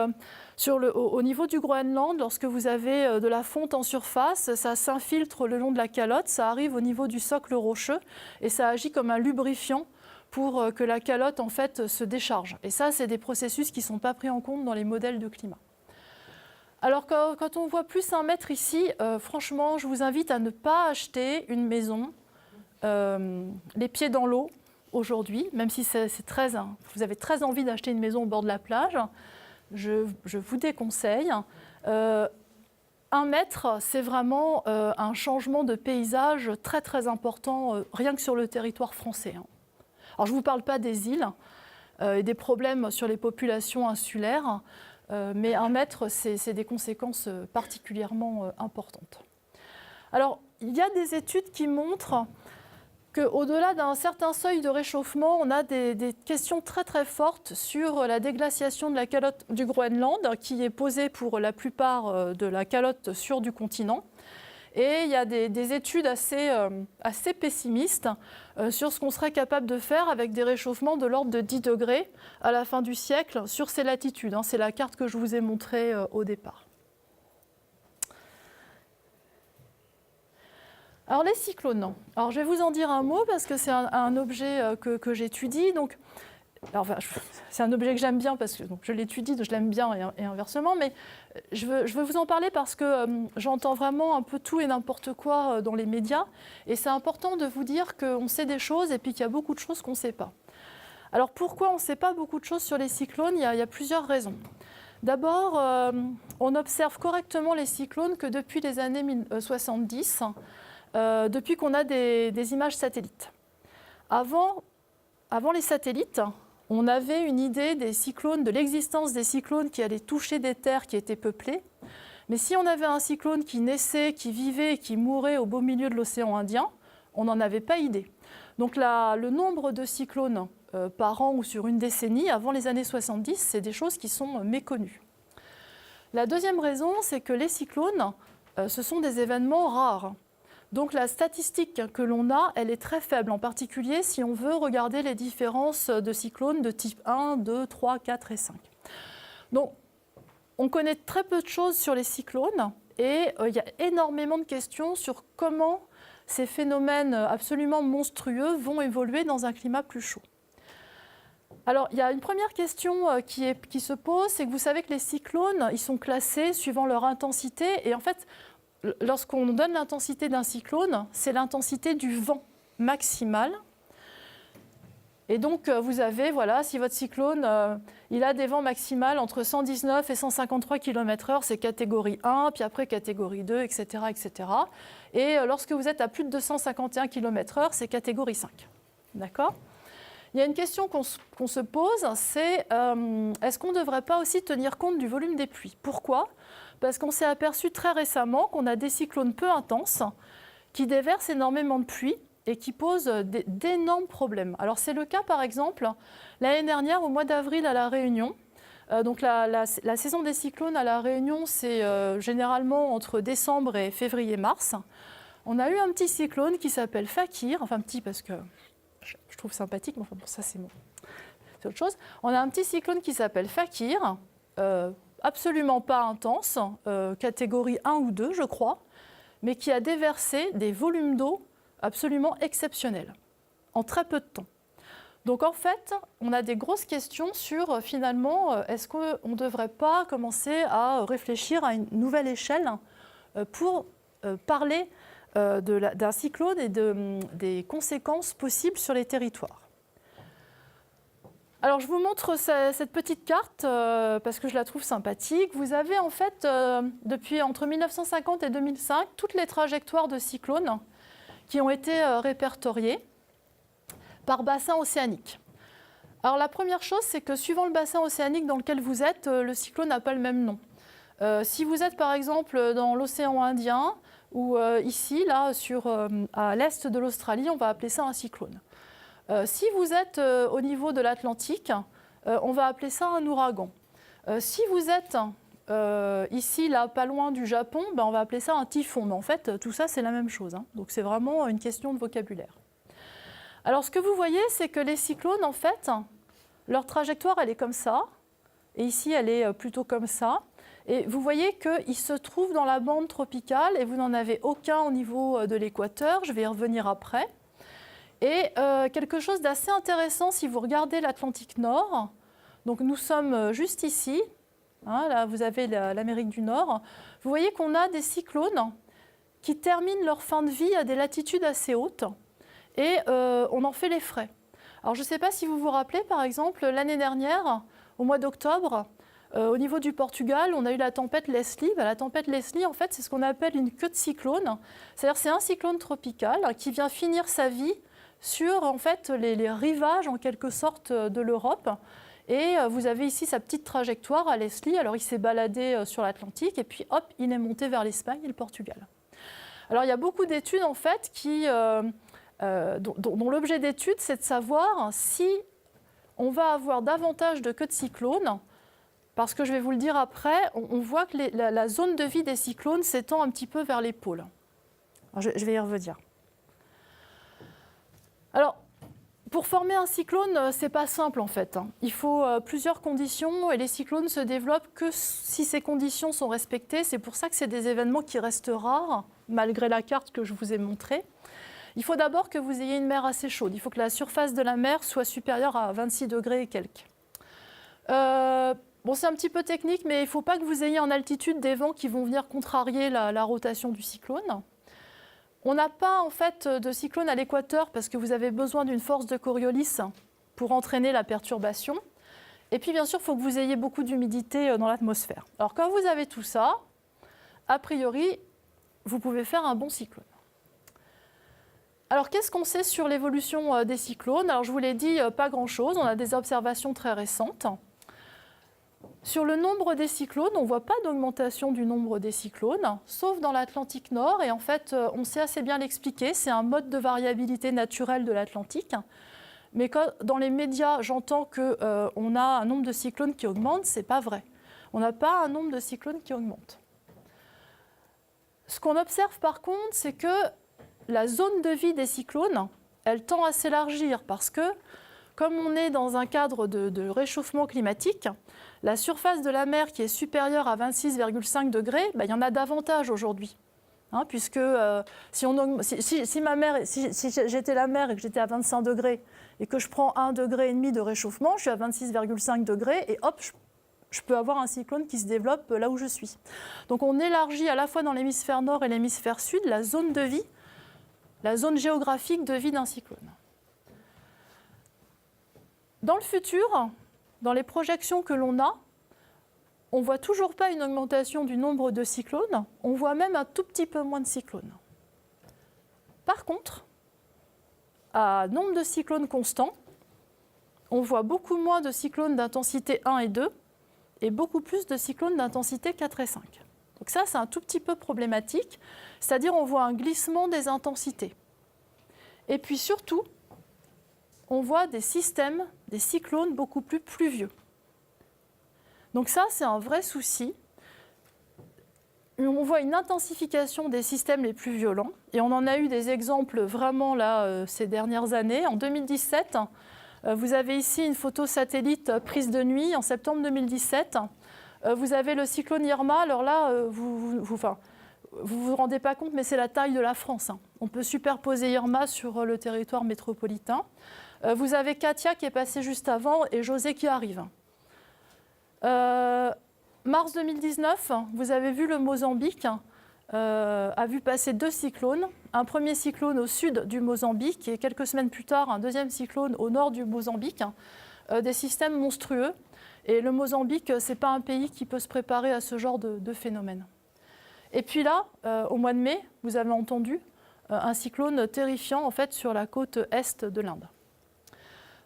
au niveau du Groenland, lorsque vous avez de la fonte en surface, ça s'infiltre le long de la calotte, ça arrive au niveau du socle rocheux et ça agit comme un lubrifiant pour que la calotte en fait, se décharge. Et ça, c'est des processus qui ne sont pas pris en compte dans les modèles de climat. Alors quand on voit plus 1 mètre ici, franchement, je vous invite à ne pas acheter une maison les pieds dans l'eau aujourd'hui, même si vous avez très envie d'acheter une maison au bord de la plage. Je vous déconseille. 1 mètre, c'est vraiment un changement de paysage très très important, rien que sur le territoire français. Alors je ne vous parle pas des îles et des problèmes sur les populations insulaires. Mais 1 mètre, c'est des conséquences particulièrement importantes. Alors, il y a des études qui montrent qu'au-delà d'un certain seuil de réchauffement, on a des questions très très fortes sur la déglaciation de la calotte du Groenland, qui est posée pour la plupart de la calotte sur du continent. Et il y a des études assez pessimistes sur ce qu'on serait capable de faire avec des réchauffements de l'ordre de 10 degrés à la fin du siècle sur ces latitudes. C'est la carte que je vous ai montrée au départ. Alors les cyclones. Alors, je vais vous en dire un mot parce que c'est un objet que j'étudie. C'est un objet que j'aime bien parce que je l'étudie, je l'aime bien et inversement, mais je veux vous en parler parce que j'entends vraiment un peu tout et n'importe quoi dans les médias, et c'est important de vous dire qu'on sait des choses et puis qu'il y a beaucoup de choses qu'on ne sait pas. Alors pourquoi on ne sait pas beaucoup de choses sur les cyclones? Il y a plusieurs raisons. D'abord, on observe correctement les cyclones que depuis les années 70, depuis qu'on a des images satellites. Avant les satellites, on avait une idée des cyclones, de l'existence des cyclones qui allaient toucher des terres qui étaient peuplées, Mais si on avait un cyclone qui naissait, qui vivait et qui mourait au beau milieu de l'océan Indien, on n'en avait pas idée. Donc le nombre de cyclones par an ou sur une décennie, avant les années 70, c'est des choses qui sont méconnues. La deuxième raison, c'est que les cyclones, ce sont des événements rares. Donc la statistique que l'on a, elle est très faible, en particulier si on veut regarder les différences de cyclones de type 1, 2, 3, 4 et 5. Donc on connaît très peu de choses sur les cyclones et il y a énormément de questions sur comment ces phénomènes absolument monstrueux vont évoluer dans un climat plus chaud. Alors, il y a une première question qui se pose, c'est que vous savez que les cyclones, ils sont classés suivant leur intensité. Et en fait, lorsqu'on donne l'intensité d'un cyclone, c'est l'intensité du vent maximal. Et donc, vous avez, voilà, si votre cyclone, il a des vents maximales entre 119 et 153 km/h, c'est catégorie 1, puis après catégorie 2, etc. etc. Et lorsque vous êtes à plus de 251 km/h, c'est catégorie 5. D'accord ? Il y a une question qu'on se pose, c'est est-ce qu'on ne devrait pas aussi tenir compte du volume des pluies ? Pourquoi ? Parce qu'on s'est aperçu très récemment qu'on a des cyclones peu intenses qui déversent énormément de pluie et qui posent d'énormes problèmes. Alors c'est le cas par exemple l'année dernière au mois d'avril à La Réunion. Donc la saison des cyclones à La Réunion, c'est généralement entre décembre et février-mars. On a eu un petit cyclone qui s'appelle Fakir, enfin petit parce que je trouve sympathique, mais enfin bon, ça c'est autre chose. On a un petit cyclone qui s'appelle Fakir, absolument pas intense, catégorie 1 ou 2 je crois, mais qui a déversé des volumes d'eau absolument exceptionnels, en très peu de temps. Donc en fait, on a des grosses questions sur finalement, est-ce qu'on ne devrait pas commencer à réfléchir à une nouvelle échelle pour parler d'un cyclone et des conséquences possibles sur les territoires. Alors je vous montre cette petite carte parce que je la trouve sympathique. Vous avez en fait, depuis entre 1950 et 2005, toutes les trajectoires de cyclones qui ont été répertoriées par bassin océanique. Alors la première chose, c'est que suivant le bassin océanique dans lequel vous êtes, le cyclone n'a pas le même nom. Si vous êtes par exemple dans l'océan Indien, ou ici, là, à l'est de l'Australie, on va appeler ça un cyclone. Si vous êtes au niveau de l'Atlantique, on va appeler ça un ouragan. Si vous êtes ici, là, pas loin du Japon, on va appeler ça un typhon. Mais en fait, tout ça, c'est la même chose. Donc c'est vraiment une question de vocabulaire. Alors ce que vous voyez, c'est que les cyclones, en fait, leur trajectoire, elle est comme ça. Et ici, elle est plutôt comme ça. Et vous voyez qu'ils se trouvent dans la bande tropicale et vous n'en avez aucun au niveau de l'équateur. Je vais y revenir après. Et quelque chose d'assez intéressant, si vous regardez l'Atlantique Nord, donc nous sommes juste ici, hein, là vous avez l'Amérique du Nord, vous voyez qu'on a des cyclones qui terminent leur fin de vie à des latitudes assez hautes et on en fait les frais. Alors je ne sais pas si vous vous rappelez, par exemple, l'année dernière, au mois d'octobre, au niveau du Portugal, on a eu la tempête Leslie. La tempête Leslie, en fait, c'est ce qu'on appelle une queue de cyclone. C'est-à-dire c'est un cyclone tropical qui vient finir sa vie sur en fait, les rivages, en quelque sorte, de l'Europe. Et vous avez ici sa petite trajectoire à Leslie. Alors, il s'est baladé sur l'Atlantique et puis, hop, il est monté vers l'Espagne et le Portugal. Alors, il y a beaucoup d'études, en fait, dont l'objet d'étude, c'est de savoir si on va avoir davantage de queues de cyclones. Parce que je vais vous le dire après, on voit que la zone de vie des cyclones s'étend un petit peu vers les pôles. Alors, je vais y revenir. Alors, pour former un cyclone, ce n'est pas simple en fait. Il faut plusieurs conditions et les cyclones se développent que si ces conditions sont respectées. C'est pour ça que c'est des événements qui restent rares, malgré la carte que je vous ai montrée. Il faut d'abord que vous ayez une mer assez chaude. Il faut que la surface de la mer soit supérieure à 26 degrés et quelques. Bon, c'est un petit peu technique, mais il ne faut pas que vous ayez en altitude des vents qui vont venir contrarier la rotation du cyclone. On n'a pas en fait de cyclone à l'équateur parce que vous avez besoin d'une force de Coriolis pour entraîner la perturbation. Et puis bien sûr, il faut que vous ayez beaucoup d'humidité dans l'atmosphère. Alors quand vous avez tout ça, a priori, vous pouvez faire un bon cyclone. Alors qu'est-ce qu'on sait sur l'évolution des cyclones? Alors je vous l'ai dit, pas grand-chose. On a des observations très récentes. Sur le nombre des cyclones, on ne voit pas d'augmentation du nombre des cyclones, sauf dans l'Atlantique Nord. Et en fait, on sait assez bien l'expliquer. C'est un mode de variabilité naturelle de l'Atlantique. Mais quand, dans les médias, j'entends qu'on a un nombre de cyclones qui augmente, ce n'est pas vrai. On n'a pas un nombre de cyclones qui augmente. Ce qu'on observe par contre, c'est que la zone de vie des cyclones, elle tend à s'élargir parce que, comme on est dans un cadre de réchauffement climatique, la surface de la mer qui est supérieure à 26,5 degrés, il y en a davantage aujourd'hui. Puisque si j'étais la mer et que j'étais à 25 degrés et que je prends 1,5 degré de réchauffement, je suis à 26,5 degrés et hop, je peux avoir un cyclone qui se développe là où je suis. Donc on élargit à la fois dans l'hémisphère nord et l'hémisphère sud la zone de vie, la zone géographique de vie d'un cyclone. Dans le futur, dans les projections que l'on a, on ne voit toujours pas une augmentation du nombre de cyclones, on voit même un tout petit peu moins de cyclones. Par contre, à nombre de cyclones constant, on voit beaucoup moins de cyclones d'intensité 1 et 2 et beaucoup plus de cyclones d'intensité 4 et 5. Donc ça, c'est un tout petit peu problématique, c'est-à-dire on voit un glissement des intensités. Et puis surtout, on voit des systèmes, des cyclones beaucoup plus pluvieux. Donc ça, c'est un vrai souci. On voit une intensification des systèmes les plus violents, et on en a eu des exemples vraiment là ces dernières années. En 2017, vous avez ici une photo satellite prise de nuit en septembre 2017. Vous avez le cyclone Irma. Alors là, vous vous rendez pas compte, mais c'est la taille de la France. On peut superposer Irma sur le territoire métropolitain. Vous avez Katia qui est passée juste avant et José qui arrive. Mars 2019, vous avez vu le Mozambique a vu passer 2 cyclones. Un premier cyclone au sud du Mozambique et quelques semaines plus tard, un deuxième cyclone au nord du Mozambique. Des systèmes monstrueux. Et le Mozambique, ce n'est pas un pays qui peut se préparer à ce genre de phénomène. Et puis là, au mois de mai, vous avez entendu un cyclone terrifiant en fait, sur la côte est de l'Inde.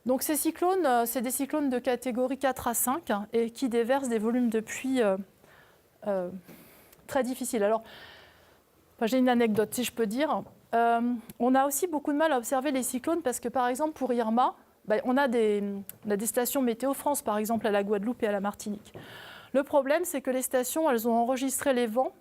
Donc ces cyclones, c'est des cyclones de catégorie 4 à 5 et qui déversent des volumes de pluie très difficiles. Alors, j'ai une anecdote, si je peux dire. On a aussi beaucoup de mal à observer les cyclones parce que, par exemple, pour Irma, on a des stations Météo France, par exemple, à la Guadeloupe et à la Martinique. Le problème, c'est que les stations, elles ont enregistré les vents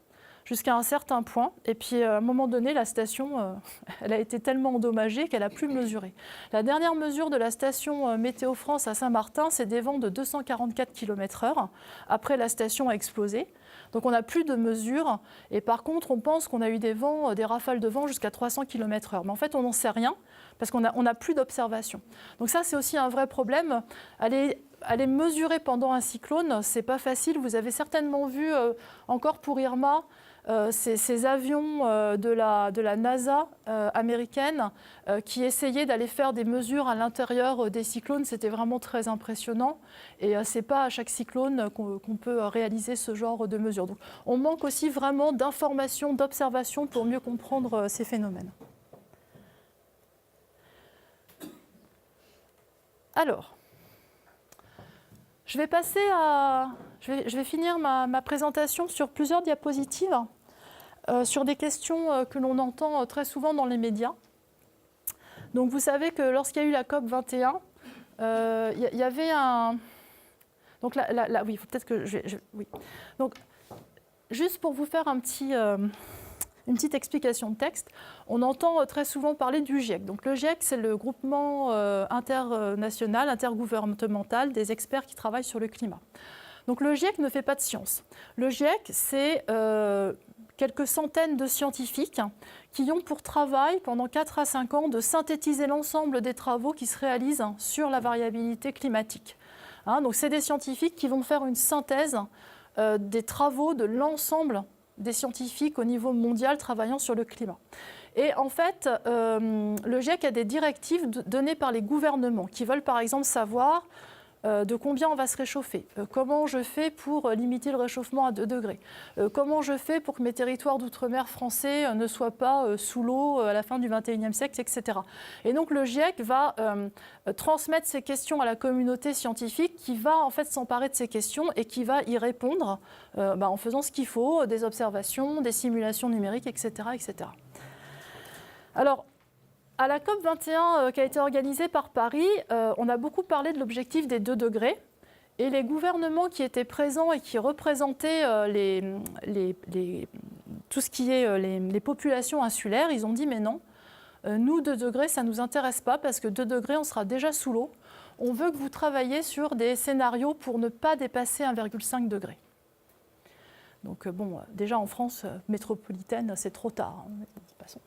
jusqu'à un certain point. Et puis, à un moment donné, la station, elle a été tellement endommagée qu'elle n'a plus mesuré. La dernière mesure de la station Météo France à Saint-Martin, c'est des vents de 244 km/h. Après, la station a explosé. Donc, on n'a plus de mesure. Et par contre, on pense qu'on a eu des vents, des rafales de vent jusqu'à 300 km/h. Mais en fait, on n'en sait rien parce qu'on n'a plus d'observation. Donc ça, c'est aussi un vrai problème. Aller mesurer pendant un cyclone, ce n'est pas facile. Vous avez certainement vu, encore pour Irma, ces avions de la NASA américaine qui essayaient d'aller faire des mesures à l'intérieur des cyclones. C'était vraiment très impressionnant. Et ce n'est pas à chaque cyclone qu'on peut réaliser ce genre de mesures. Donc, on manque aussi vraiment d'informations, d'observations pour mieux comprendre ces phénomènes. Alors, je vais finir ma présentation sur plusieurs diapositives, sur des questions que l'on entend très souvent dans les médias. Donc vous savez que lorsqu'il y a eu la COP 21, il y avait un... Donc là oui, il faut peut-être que oui. Donc, juste pour vous faire une petite explication de texte, on entend très souvent parler du GIEC. Donc le GIEC, c'est le groupement international, intergouvernemental des experts qui travaillent sur le climat. Donc le GIEC ne fait pas de science. Le GIEC, c'est quelques centaines de scientifiques qui ont pour travail, pendant 4 à 5 ans, de synthétiser l'ensemble des travaux qui se réalisent sur la variabilité climatique. Donc c'est des scientifiques qui vont faire une synthèse des travaux de l'ensemble des scientifiques au niveau mondial travaillant sur le climat. Et en fait, le GIEC a des directives données par les gouvernements qui veulent par exemple savoir de combien on va se réchauffer, comment je fais pour limiter le réchauffement à 2 degrés, comment je fais pour que mes territoires d'outre-mer français ne soient pas sous l'eau à la fin du XXIe siècle, etc. Et donc le GIEC va transmettre ces questions à la communauté scientifique qui va en fait s'emparer de ces questions et qui va y répondre en faisant ce qu'il faut, des observations, des simulations numériques, etc. etc. Alors, à la COP21 qui a été organisée par Paris, on a beaucoup parlé de l'objectif des 2 degrés. Et les gouvernements qui étaient présents et qui représentaient tout ce qui est les populations insulaires, ils ont dit mais non, nous 2 degrés ça ne nous intéresse pas parce que 2 degrés on sera déjà sous l'eau. On veut que vous travailliez sur des scénarios pour ne pas dépasser 1,5 degré. Donc bon, déjà en France métropolitaine c'est trop tard. Hein, passons.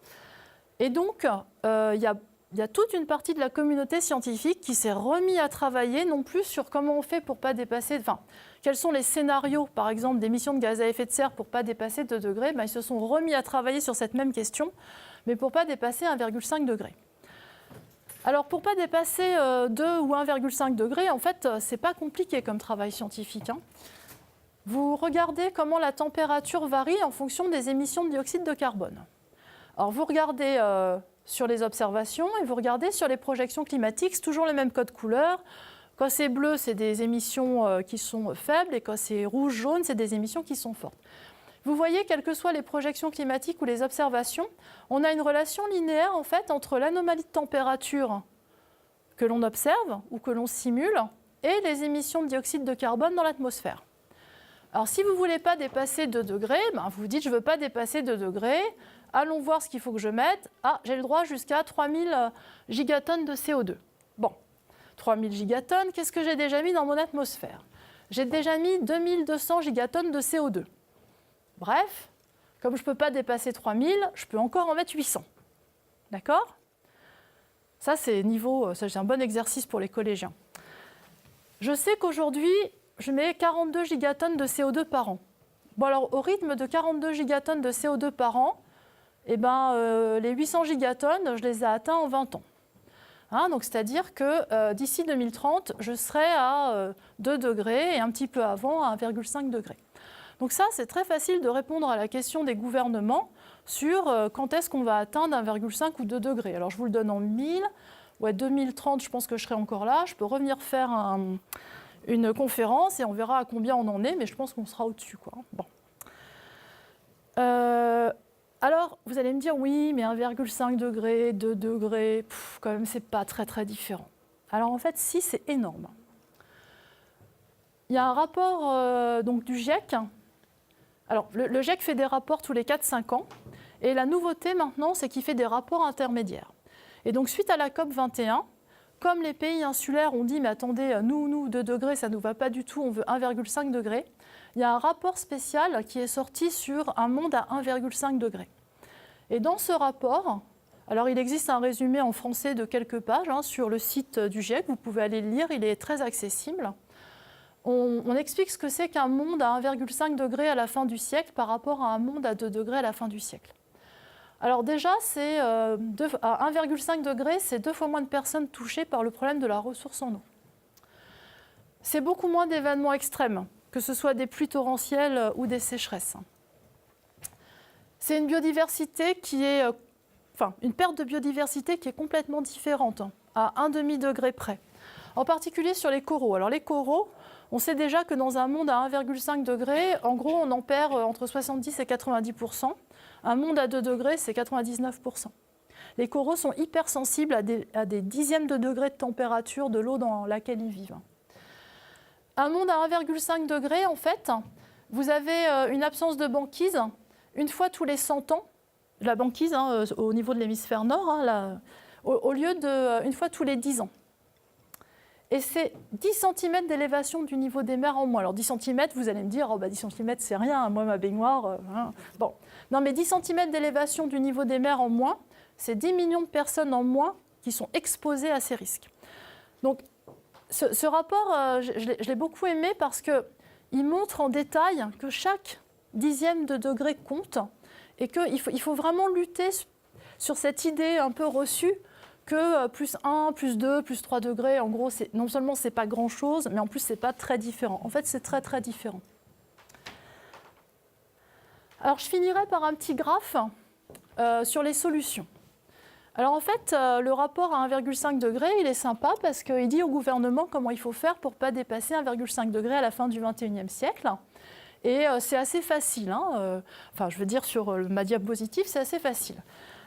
Et donc, il y a toute une partie de la communauté scientifique qui s'est remis à travailler, non plus sur comment on fait pour ne pas dépasser, enfin, quels sont les scénarios, par exemple, d'émissions de gaz à effet de serre pour ne pas dépasser 2 degrés, ils se sont remis à travailler sur cette même question, mais pour ne pas dépasser 1,5 degré. Alors, pour ne pas dépasser 2 ou 1,5 degré, en fait, ce n'est pas compliqué comme travail scientifique. Hein. Vous regardez comment la température varie en fonction des émissions de dioxyde de carbone. Alors vous regardez sur les observations et vous regardez sur les projections climatiques, c'est toujours le même code couleur. Quand c'est bleu, c'est des émissions qui sont faibles et quand c'est rouge-jaune, c'est des émissions qui sont fortes. Vous voyez, quelles que soient les projections climatiques ou les observations, on a une relation linéaire en fait entre l'anomalie de température que l'on observe ou que l'on simule et les émissions de dioxyde de carbone dans l'atmosphère. Alors si vous ne voulez pas dépasser 2 degrés, vous vous dites je ne veux pas dépasser 2 degrés, allons voir ce qu'il faut que je mette. Ah, j'ai le droit jusqu'à 3000 gigatonnes de CO2. Bon, 3000 gigatonnes, qu'est-ce que j'ai déjà mis dans mon atmosphère? J'ai déjà mis 2200 gigatonnes de CO2. Bref, comme je ne peux pas dépasser 3000, je peux encore en mettre 800. D'accord? Ça, c'est un bon exercice pour les collégiens. Je sais qu'aujourd'hui, je mets 42 gigatonnes de CO2 par an. Bon, alors, au rythme de 42 gigatonnes de CO2 par an, les 800 gigatonnes, je les ai atteints en 20 ans. Hein, donc, c'est-à-dire que d'ici 2030, je serai à 2 degrés et un petit peu avant à 1,5 degré. Donc ça, c'est très facile de répondre à la question des gouvernements sur quand est-ce qu'on va atteindre 1,5 ou 2 degrés. Alors, je vous le donne en 1000. Ouais, 2030, je pense que je serai encore là. Je peux revenir faire une conférence et on verra à combien on en est, mais je pense qu'on sera au-dessus, quoi. Bon. Alors, vous allez me dire, oui, mais 1,5 degré, 2 degrés, quand même, c'est pas très, très différent. Alors, en fait, si, c'est énorme. Il y a un rapport donc, du GIEC. Alors, le GIEC fait des rapports tous les 4-5 ans. Et la nouveauté, maintenant, c'est qu'il fait des rapports intermédiaires. Et donc, suite à la COP21, comme les pays insulaires ont dit, mais attendez, nous, 2 degrés, ça ne nous va pas du tout, on veut 1,5 degré, il y a un rapport spécial qui est sorti sur un monde à 1,5 degré. Et dans ce rapport, alors il existe un résumé en français de quelques pages sur le site du GIEC, vous pouvez aller le lire, il est très accessible. On explique ce que c'est qu'un monde à 1,5 degré à la fin du siècle par rapport à un monde à 2 degrés à la fin du siècle. Alors déjà, à 1,5 degré, c'est 2 fois moins de personnes touchées par le problème de la ressource en eau. C'est beaucoup moins d'événements extrêmes, que ce soit des pluies torrentielles ou des sécheresses. C'est une biodiversité une perte de biodiversité qui est complètement différente, à 1,5 degré près. En particulier sur les coraux. Alors les coraux, on sait déjà que dans un monde à 1,5 degré, en gros, on en perd entre 70 et 90%. Un monde à 2 degrés, c'est 99%. Les coraux sont hypersensibles à des dixièmes de degrés de température de l'eau dans laquelle ils vivent. Un monde à 1,5 degré, en fait, vous avez une absence de banquise une fois tous les 100 ans. La banquise au niveau de l'hémisphère nord, au lieu d'une fois tous les 10 ans. Et c'est 10 cm d'élévation du niveau des mers en moins. Alors 10 cm, vous allez me dire, 10 cm c'est rien, moi ma baignoire... Bon. Non mais 10 cm d'élévation du niveau des mers en moins, c'est 10 millions de personnes en moins qui sont exposées à ces risques. Donc ce rapport, je l'ai beaucoup aimé parce qu'il montre en détail que chaque dixième de degré compte et qu'il faut vraiment lutter sur cette idée un peu reçue que plus 1, plus 2, plus 3 degrés. En gros, non seulement ce n'est pas grand-chose, mais en plus, ce n'est pas très différent. En fait, c'est très, très différent. Alors, je finirai par un petit graphe sur les solutions. Alors, en fait, le rapport à 1,5 degré, il est sympa parce qu'il dit au gouvernement comment il faut faire pour ne pas dépasser 1,5 degré à la fin du XXIe siècle. Et c'est assez facile. Enfin, je veux dire, sur ma diapositive, c'est assez facile.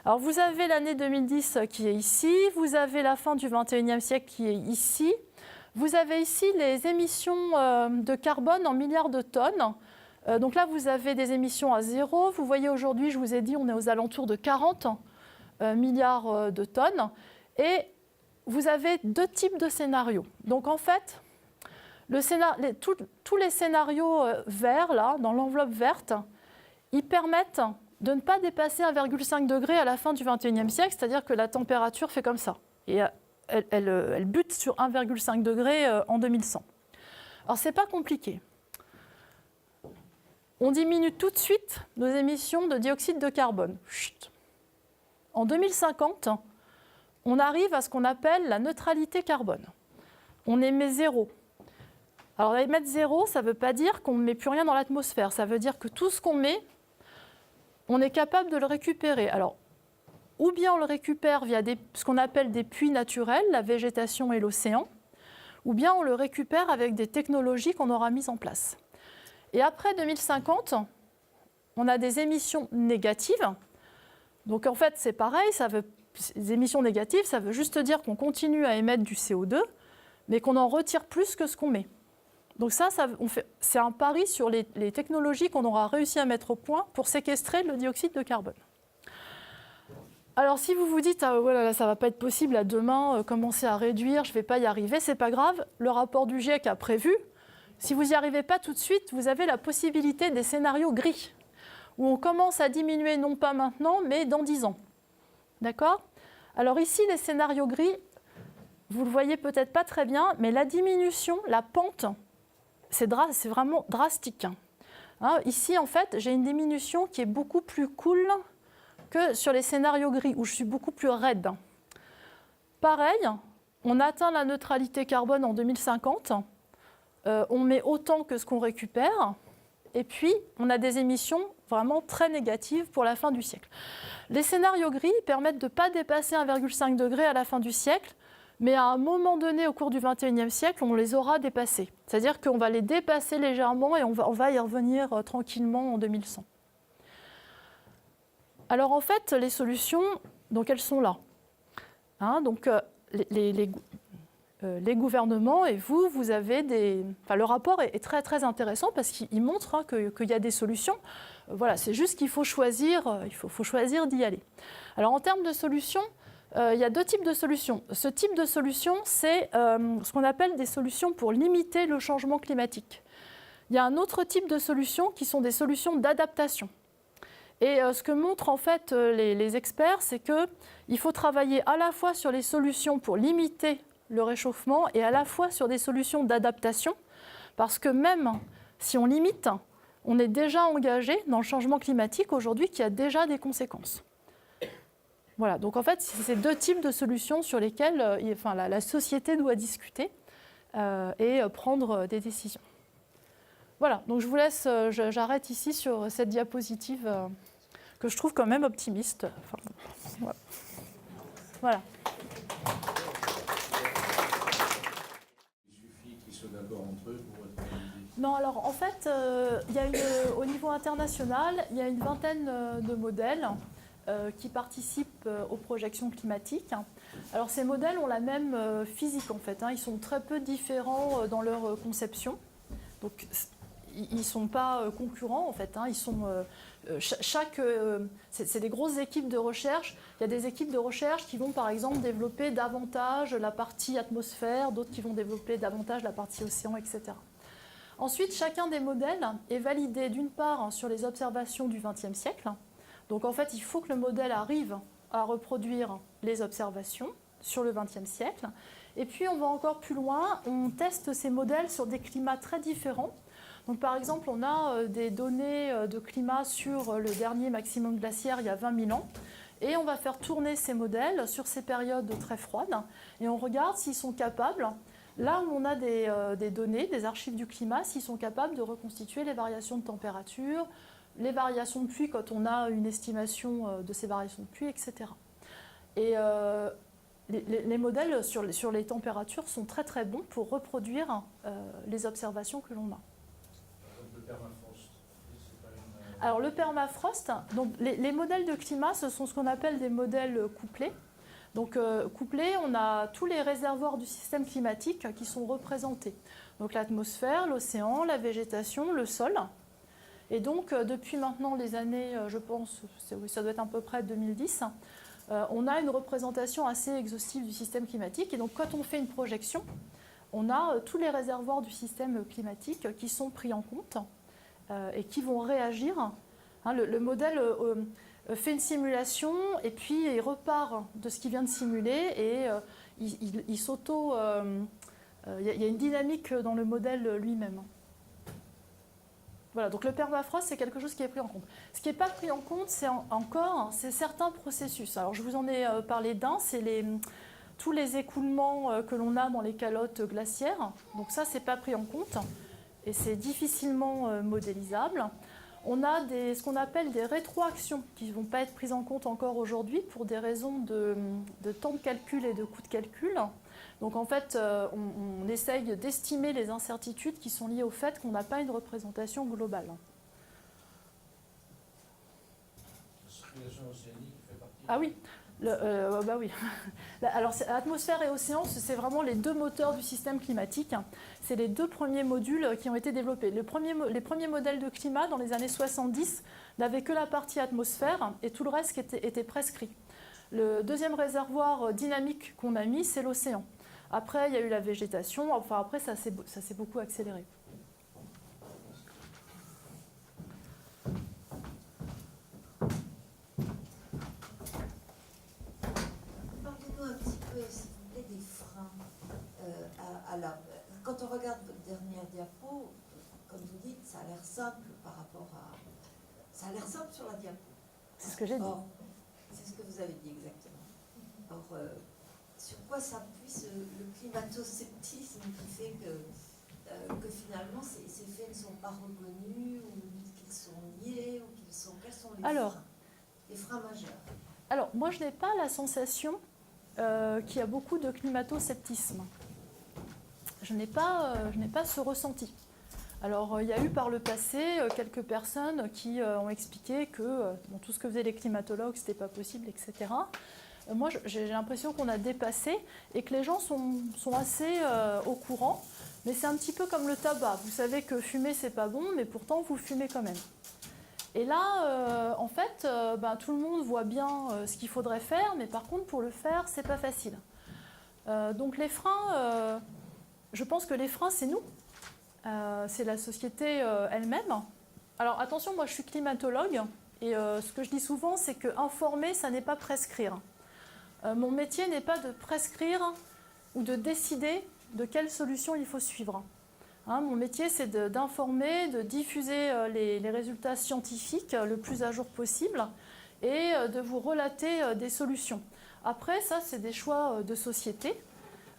Alors, vous avez l'année 2010 qui est ici. Vous avez la fin du XXIe siècle qui est ici. Vous avez ici les émissions de carbone en milliards de tonnes. Donc là, vous avez des émissions à zéro. Vous voyez, aujourd'hui, je vous ai dit, on est aux alentours de 40 milliards de tonnes. Et vous avez deux types de scénarios. Donc, en fait, tous les scénarios verts, là, dans l'enveloppe verte, ils permettent de ne pas dépasser 1,5 degré à la fin du XXIe siècle, c'est-à-dire que la température fait comme ça. Et elle bute sur 1,5 degré en 2100. Alors, ce n'est pas compliqué. On diminue tout de suite nos émissions de dioxyde de carbone. Chut. En 2050, on arrive à ce qu'on appelle la neutralité carbone. On émet zéro. Alors, émettre zéro, ça ne veut pas dire qu'on ne met plus rien dans l'atmosphère. Ça veut dire que tout ce qu'on met, on est capable de le récupérer. Alors, ou bien on le récupère via ce qu'on appelle des puits naturels, la végétation et l'océan, ou bien on le récupère avec des technologies qu'on aura mises en place. Et après 2050, on a des émissions négatives. Donc en fait, c'est pareil, les émissions négatives, ça veut juste dire qu'on continue à émettre du CO2, mais qu'on en retire plus que ce qu'on met. Donc c'est un pari sur les technologies qu'on aura réussi à mettre au point pour séquestrer le dioxyde de carbone. Alors si vous vous dites ah, voilà, ça ne va pas être possible à demain, commencer à réduire, je ne vais pas y arriver, ce n'est pas grave. Le rapport du GIEC a prévu, si vous n'y arrivez pas tout de suite, vous avez la possibilité des scénarios gris, où on commence à diminuer non pas maintenant, mais dans 10 ans. D'accord ? Alors ici, les scénarios gris, vous ne le voyez peut-être pas très bien, mais la diminution, la pente, c'est vraiment drastique. Ici, en fait, j'ai une diminution qui est beaucoup plus cool que sur les scénarios gris, où je suis beaucoup plus raide. Pareil, on atteint la neutralité carbone en 2050, on met autant que ce qu'on récupère, et puis on a des émissions vraiment très négatives pour la fin du siècle. Les scénarios gris permettent de ne pas dépasser 1,5 degré à la fin du siècle, mais à un moment donné, au cours du XXIe siècle, on les aura dépassés. C'est-à-dire qu'on va les dépasser légèrement et on va y revenir tranquillement en 2100. Alors en fait, les solutions, donc elles sont là. Donc les gouvernements et vous avez des... Enfin, le rapport est très très intéressant parce qu'il montre qu'il y a des solutions. Voilà, c'est juste qu'il faut choisir, faut choisir d'y aller. Alors en termes de solutions, il y a deux types de solutions. Ce type de solution, c'est ce qu'on appelle des solutions pour limiter le changement climatique. Il y a un autre type de solutions qui sont des solutions d'adaptation. Et ce que montrent en fait les experts, c'est qu'il faut travailler à la fois sur les solutions pour limiter le réchauffement et à la fois sur des solutions d'adaptation, parce que même si on limite, on est déjà engagé dans le changement climatique aujourd'hui qui a déjà des conséquences. Voilà, donc en fait, c'est ces deux types de solutions sur lesquelles la société doit discuter et prendre des décisions. Voilà, donc je vous laisse, j'arrête ici sur cette diapositive que je trouve quand même optimiste. Enfin, voilà. Il suffit qu'ils soient d'accord entre eux pour être organisés. Non, alors en fait, au niveau international, il y a une vingtaine de modèles qui participent aux projections climatiques. Alors ces modèles ont la même physique en fait, ils sont très peu différents dans leur conception. Donc ils ne sont pas concurrents en fait, ils sont c'est des grosses équipes de recherche. Il y a des équipes de recherche qui vont par exemple développer davantage la partie atmosphère, d'autres qui vont développer davantage la partie océan, etc. Ensuite, chacun des modèles est validé d'une part sur les observations du XXe siècle. Donc en fait, il faut que le modèle arrive à reproduire les observations sur le XXe siècle. Et puis on va encore plus loin, on teste ces modèles sur des climats très différents. Donc, par exemple, on a des données de climat sur le dernier maximum glaciaire il y a 20 000 ans. Et on va faire tourner ces modèles sur ces périodes très froides et on regarde s'ils sont capables, là où on a des données, des archives du climat, s'ils sont capables de reconstituer les variations de température, les variations de pluie quand on a une estimation de ces variations de pluie, etc. Et les modèles sur les températures sont très très bons pour reproduire les observations que l'on a. Le permafrost, c'est pas une... Alors le permafrost, donc les modèles de climat, ce sont ce qu'on appelle des modèles couplés. Donc couplés, on a tous les réservoirs du système climatique qui sont représentés. Donc l'atmosphère, l'océan, la végétation, le sol. Et donc depuis maintenant les années, je pense, ça doit être à peu près 2010, on a une représentation assez exhaustive du système climatique. Et donc quand on fait une projection, on a tous les réservoirs du système climatique qui sont pris en compte et qui vont réagir. Hein, le modèle fait une simulation et puis il repart de ce qu'il vient de simuler et il s'auto... Il y a une dynamique dans le modèle lui-même. Voilà, donc le permafrost, c'est quelque chose qui est pris en compte. Ce qui n'est pas pris en compte, c'est certains processus. Alors je vous en ai parlé d'un, c'est tous les écoulements que l'on a dans les calottes glaciaires. Donc ça, c'est pas pris en compte et c'est difficilement modélisable. On a ce qu'on appelle des rétroactions qui ne vont pas être prises en compte encore aujourd'hui pour des raisons de temps de calcul et de coût de calcul. Donc en fait, on essaye d'estimer les incertitudes qui sont liées au fait qu'on n'a pas une représentation globale. La circulation océanique fait partie... Ah oui, bah oui. Alors atmosphère et océan, c'est vraiment les deux moteurs du système climatique. C'est les deux premiers modules qui ont été développés. Les premiers modèles de climat dans les années 70 n'avaient que la partie atmosphère et tout le reste qui était prescrit. Le deuxième réservoir dynamique qu'on a mis, c'est l'océan. Après, il y a eu la végétation. Enfin, après, ça s'est beaucoup accéléré. Parlez-nous un petit peu, s'il vous plaît, des freins. Quand on regarde votre dernière diapo, comme vous dites, ça a l'air simple par rapport à... Ça a l'air simple sur la diapo. C'est ce que j'ai dit. C'est ce que vous avez dit exactement. Or, sur quoi s'appuie le climato-sceptisme qui fait que finalement ces faits ne sont pas reconnus ou qu'ils sont niés ou quels sont les freins majeurs? Alors, moi, je n'ai pas la sensation qu'il y a beaucoup de climato-sceptisme. Je n'ai pas ce ressenti. Alors, il y a eu par le passé quelques personnes qui ont expliqué que tout ce que faisaient les climatologues, ce n'était pas possible, etc. Moi, j'ai l'impression qu'on a dépassé et que les gens sont assez au courant. Mais c'est un petit peu comme le tabac. Vous savez que fumer, c'est pas bon, mais pourtant, vous fumez quand même. Et là, en fait, tout le monde voit bien ce qu'il faudrait faire, mais par contre, pour le faire, c'est pas facile. Donc les freins, je pense que les freins, c'est nous. C'est la société elle-même. Alors attention, moi, je suis climatologue, et ce que je dis souvent, c'est que informer, ça n'est pas prescrire. Mon métier n'est pas de prescrire ou de décider de quelle solution il faut suivre. Mon métier, c'est d'informer, de diffuser les résultats scientifiques le plus à jour possible et de vous relater des solutions. Après, ça, c'est des choix de société.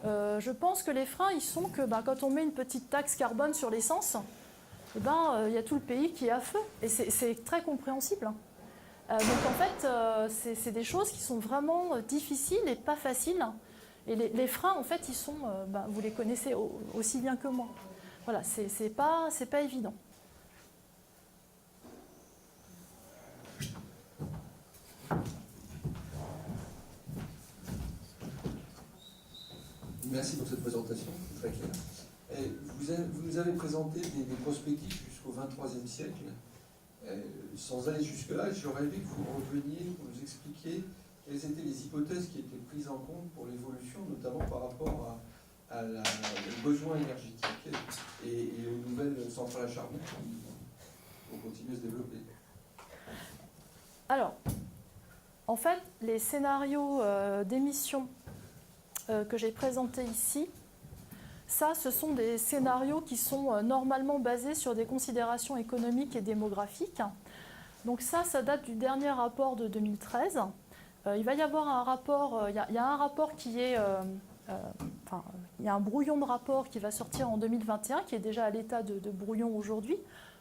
Je pense que les freins, ils sont que quand on met une petite taxe carbone sur l'essence, il y a tout le pays qui est à feu. Et c'est très compréhensible. Donc en fait, c'est des choses qui sont vraiment difficiles et pas faciles. Et les freins, en fait, ils sont, vous les connaissez aussi bien que moi. Voilà, c'est pas évident. Merci pour cette présentation, très claire. Et vous nous avez présenté des prospectives jusqu'au XXIIIe siècle. Sans aller jusque-là, j'aurais aimé que vous reveniez pour nous expliquer quelles étaient les hypothèses qui étaient prises en compte pour l'évolution, notamment par rapport aux besoins énergétiques et aux nouvelles centrales à charbon qui vont continuer à se développer. Alors, en fait, les scénarios d'émissions que j'ai présentés ici, ça, ce sont des scénarios qui sont normalement basés sur des considérations économiques et démographiques. Donc ça date du dernier rapport de 2013. Il va y avoir un rapport, il y a un rapport qui est... il y a un brouillon de rapport qui va sortir en 2021, qui est déjà à l'état de brouillon aujourd'hui.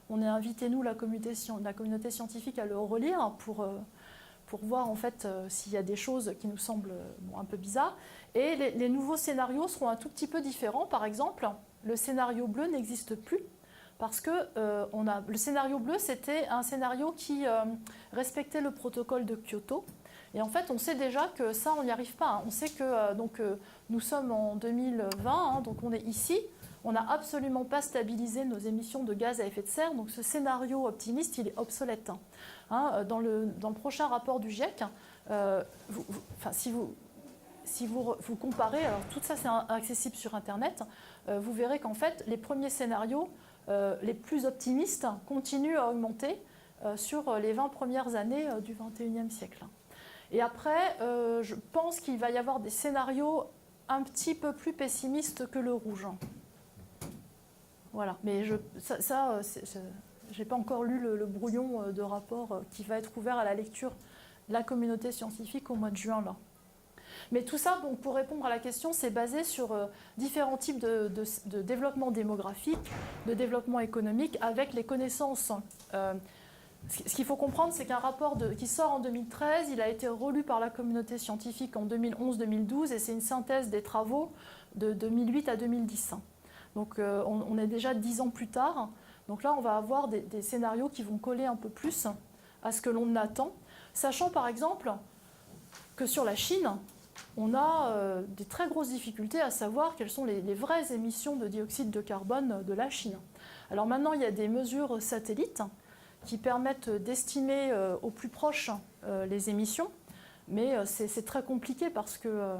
On est invité, nous, la communauté scientifique, à le relire pour voir en fait s'il y a des choses qui nous semblent un peu bizarres. Et les nouveaux scénarios seront un tout petit peu différents. Par exemple, le scénario bleu n'existe plus parce que le scénario bleu, c'était un scénario qui respectait le protocole de Kyoto. Et en fait, on sait déjà que ça, on n'y arrive pas. Hein. On sait que nous sommes en 2020, hein, donc on est ici. On n'a absolument pas stabilisé nos émissions de gaz à effet de serre. Donc ce scénario optimiste, il est obsolète. Hein, dans le prochain rapport du GIEC, si vous comparez, alors tout ça c'est accessible sur Internet, vous verrez qu'en fait, les premiers scénarios les plus optimistes continuent à augmenter sur les 20 premières années du XXIe siècle. Et après, je pense qu'il va y avoir des scénarios un petit peu plus pessimistes que le rouge. Voilà, mais je n'ai pas encore lu le brouillon de rapport qui va être ouvert à la lecture de la communauté scientifique au mois de juin. Là. Mais tout ça, donc, pour répondre à la question, c'est basé sur différents types de développement démographique, de développement économique, avec les connaissances. Ce qu'il faut comprendre, c'est qu'un rapport qui sort en 2013, il a été relu par la communauté scientifique en 2011-2012, et c'est une synthèse des travaux de 2008 à 2010. Donc on est déjà 10 ans plus tard. Donc là, on va avoir des scénarios qui vont coller un peu plus à ce que l'on attend, sachant par exemple que sur la Chine, on a des très grosses difficultés à savoir quelles sont les vraies émissions de dioxyde de carbone de la Chine. Alors maintenant, il y a des mesures satellites qui permettent d'estimer au plus proche les émissions, mais c'est très compliqué parce que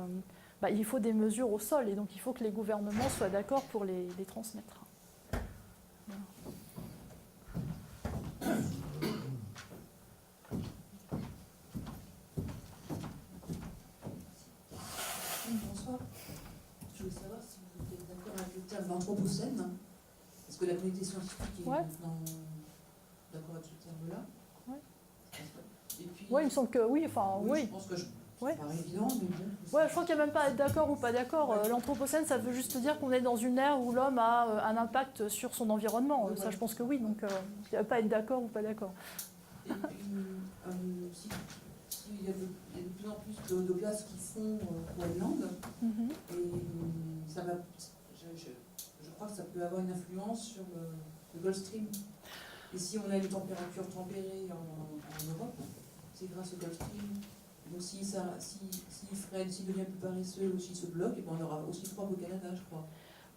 il faut des mesures au sol, et donc il faut que les gouvernements soient d'accord pour les transmettre. Voilà. Bonsoir. Je voulais savoir si vous êtes d'accord avec le terme d'anthropocène, parce que la communauté scientifique est maintenant d'accord avec ce terme-là. Ouais. Et puis, Oui, il me semble que oui. Enfin, oui. Je pense que c'est pas évident, mais bon. Ouais, je crois qu'il n'y a même pas à être d'accord ou pas d'accord. Ouais. L'anthropocène, ça veut juste dire qu'on est dans une ère où l'homme a un impact sur son environnement. Ça, je pense que oui. Donc, il n'y a pas à être d'accord ou pas d'accord. Et puis, il y a de plus en plus de gaz qui font au Groenland, et ça va, je crois que ça peut avoir une influence sur le Gulf Stream. Et si on a une température tempérée en Europe, c'est grâce au Gulf Stream. Donc s'il freine, s'il devient plus paresseux ou s'il se bloque, et ben on aura aussi froid qu'au Canada, je crois.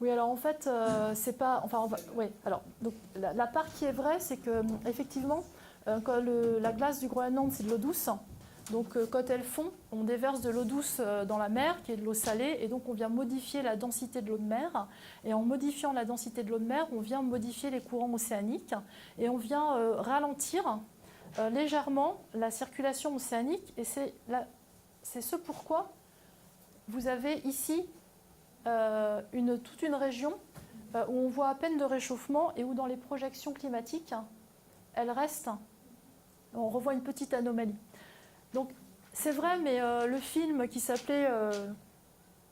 Oui, alors en fait, c'est pas. Enfin, oui. Alors, donc, la part qui est vraie, c'est que effectivement, quand la glace du Groenland, c'est de l'eau douce. Donc, quand elle fond, on déverse de l'eau douce dans la mer, qui est de l'eau salée, et donc on vient modifier la densité de l'eau de mer. Et en modifiant la densité de l'eau de mer, on vient modifier les courants océaniques, et on vient ralentir légèrement la circulation océanique. Et c'est ce pourquoi vous avez ici toute une région où on voit à peine de réchauffement et où dans les projections climatiques, elle reste. On revoit une petite anomalie. Donc c'est vrai, mais le film qui s'appelait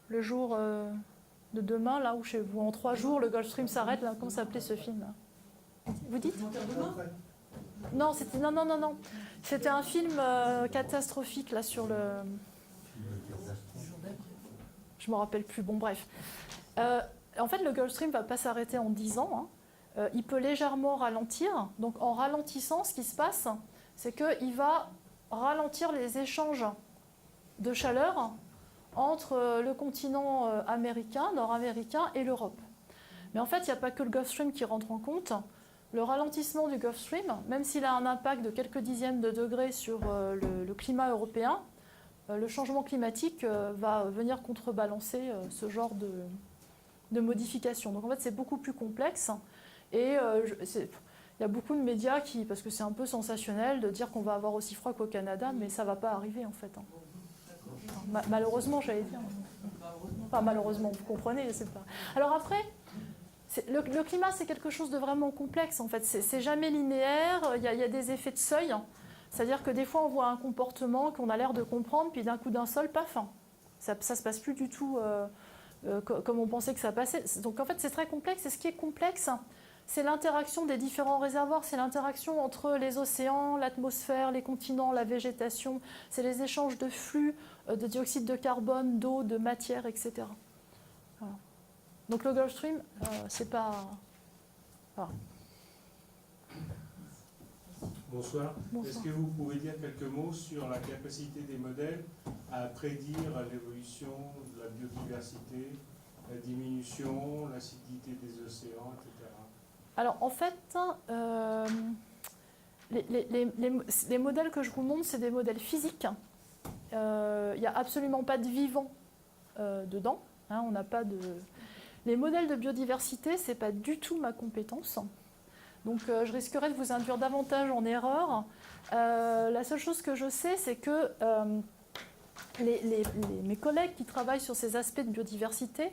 Le jour de demain, là où chez vous, en 3 jours, le Gulf Stream s'arrête, là, comment s'appelait ce film là? Vous dites? Non, c'était non. C'était un film catastrophique là sur le. Je me rappelle plus. Bon, bref. En fait, le Gulf Stream va pas s'arrêter en 10 ans. Hein. Il peut légèrement ralentir. Donc, en ralentissant, ce qui se passe, c'est qu'il va ralentir les échanges de chaleur entre le continent américain, nord-américain, et l'Europe. Mais en fait, il n'y a pas que le Gulf Stream qui rentre en compte. Le ralentissement du Gulf Stream, même s'il a un impact de quelques dixièmes de degrés sur le climat européen, le changement climatique va venir contrebalancer ce genre de modification. Donc en fait, c'est beaucoup plus complexe. Et il y a beaucoup de médias parce que c'est un peu sensationnel de dire qu'on va avoir aussi froid qu'au Canada, mais ça ne va pas arriver en fait. Hein. Malheureusement, j'allais dire. Enfin, malheureusement, vous comprenez, c'est pas. Alors après, le climat, c'est quelque chose de vraiment complexe en fait. C'est jamais linéaire. Il y a des effets de seuil. C'est-à-dire que des fois, on voit un comportement qu'on a l'air de comprendre, puis d'un coup d'un seul, paf, hein. Ça ne se passe plus du tout comme on pensait que ça passait. Donc en fait, c'est très complexe. Et ce qui est complexe, c'est l'interaction des différents réservoirs, c'est l'interaction entre les océans, l'atmosphère, les continents, la végétation, c'est les échanges de flux, de dioxyde de carbone, d'eau, de matière, etc. Voilà. Donc le Gulf Stream, c'est pas... Voilà. Bonsoir. Bonsoir. Est-ce que vous pouvez dire quelques mots sur la capacité des modèles à prédire l'évolution de la biodiversité, la diminution, l'acidité des océans, etc. Alors en fait, les modèles que je vous montre, c'est des modèles physiques. Il n'y a absolument pas de vivant dedans. Hein, on n'a pas de... Les modèles de biodiversité, ce n'est pas du tout ma compétence. Donc je risquerais de vous induire davantage en erreur. La seule chose que je sais, c'est que mes collègues qui travaillent sur ces aspects de biodiversité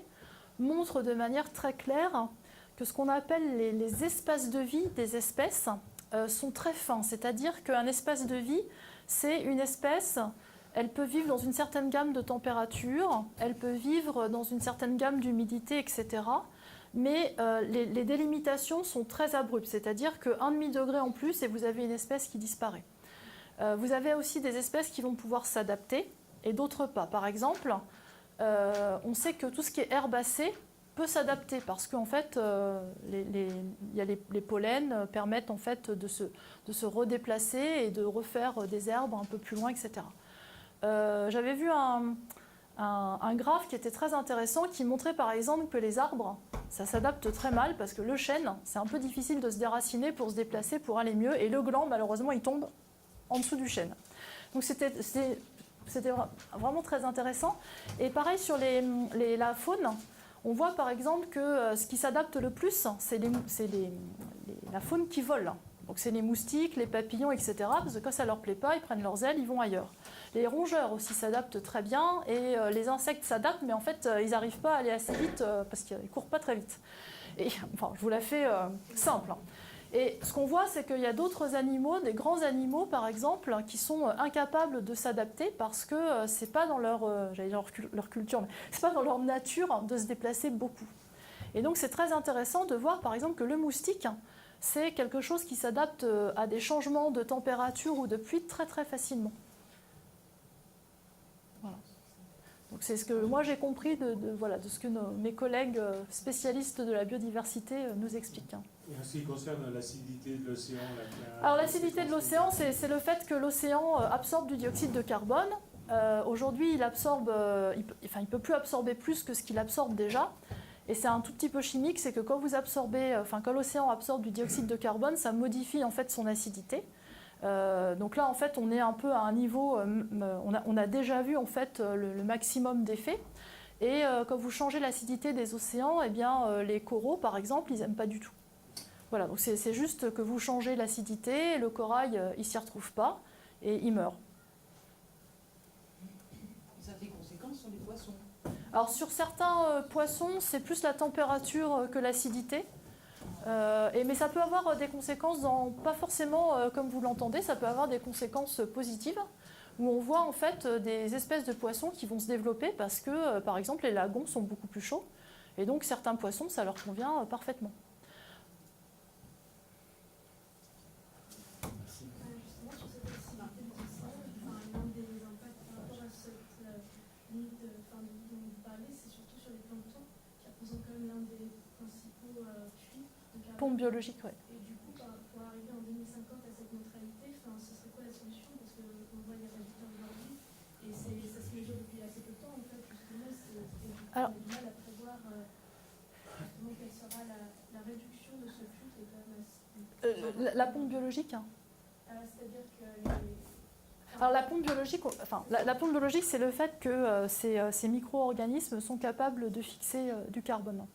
montrent de manière très claire que ce qu'on appelle les espaces de vie des espèces sont très fins. C'est-à-dire qu'un espace de vie, c'est une espèce, elle peut vivre dans une certaine gamme de température, elle peut vivre dans une certaine gamme d'humidité, etc. Mais les délimitations sont très abruptes, c'est-à-dire qu'un demi-degré en plus et vous avez une espèce qui disparaît. Vous avez aussi des espèces qui vont pouvoir s'adapter et d'autres pas. Par exemple, on sait que tout ce qui est herbacé peut s'adapter parce qu'en fait, les pollens permettent en fait de se redéplacer et de refaire des herbes un peu plus loin, etc. J'avais vu un graphe qui était très intéressant qui montrait par exemple que les arbres, ça s'adapte très mal parce que le chêne, c'est un peu difficile de se déraciner pour se déplacer, pour aller mieux, et le gland, malheureusement, il tombe en dessous du chêne. Donc c'était vraiment très intéressant. Et pareil sur la faune, on voit par exemple que ce qui s'adapte le plus, c'est la faune qui vole. Donc c'est les moustiques, les papillons, etc. Parce que quand ça ne leur plaît pas, ils prennent leurs ailes, ils vont ailleurs. Les rongeurs aussi s'adaptent très bien et les insectes s'adaptent, mais en fait, ils n'arrivent pas à aller assez vite parce qu'ils ne courent pas très vite. Et, enfin, je vous la fais simple. Hein. Et ce qu'on voit, c'est qu'il y a d'autres animaux, des grands animaux par exemple, qui sont incapables de s'adapter parce que ce n'est pas dans leur culture, mais ce n'est pas dans leur nature de se déplacer beaucoup. Et donc c'est très intéressant de voir par exemple que le moustique, c'est quelque chose qui s'adapte à des changements de température ou de pluie très très facilement. Voilà. Donc c'est ce que moi j'ai compris de ce que mes collègues spécialistes de la biodiversité nous expliquent. Et en ce qui concerne l'acidité de l'océan, alors l'acidité de l'océan, c'est le fait que l'océan absorbe du dioxyde de carbone. Aujourd'hui, il ne peut plus absorber plus que ce qu'il absorbe déjà. Et c'est un tout petit peu chimique, c'est que quand quand l'océan absorbe du dioxyde de carbone, ça modifie en fait son acidité. Donc là, en fait, on est un peu à un niveau, on a déjà vu en fait le maximum d'effets. Et quand vous changez l'acidité des océans, eh bien, les coraux, par exemple, ils n'aiment pas du tout. Voilà, donc c'est juste que vous changez l'acidité, le corail, il ne s'y retrouve pas et il meurt. Ça a des conséquences sur les poissons. Alors sur certains poissons, c'est plus la température que l'acidité. Mais ça peut avoir des conséquences, pas forcément comme vous l'entendez, ça peut avoir des conséquences positives, où on voit en fait des espèces de poissons qui vont se développer parce que, par exemple, les lagons sont beaucoup plus chauds, et donc certains poissons, ça leur convient parfaitement. Justement, sur cette activité de l'océan, l'un des impacts par rapport à cette limite dont vous parlez, c'est surtout sur les planctons, qui représentent quand même l'un des principaux puits de carbone. Pompe biologique, oui. Et du coup, pour arriver en 2050 à cette neutralité, ce serait quoi la solution? Parce qu'on voit les résultats aujourd'hui, et ça se mesure depuis assez peu de temps, en fait, justement, et du coup, on a du mal à prévoir justement quelle sera la réduction de ce puits qui est quand même assez... La pompe biologique, hein. C'est-à-dire que Alors la pompe biologique, c'est le fait que ces micro-organismes sont capables de fixer du carbone.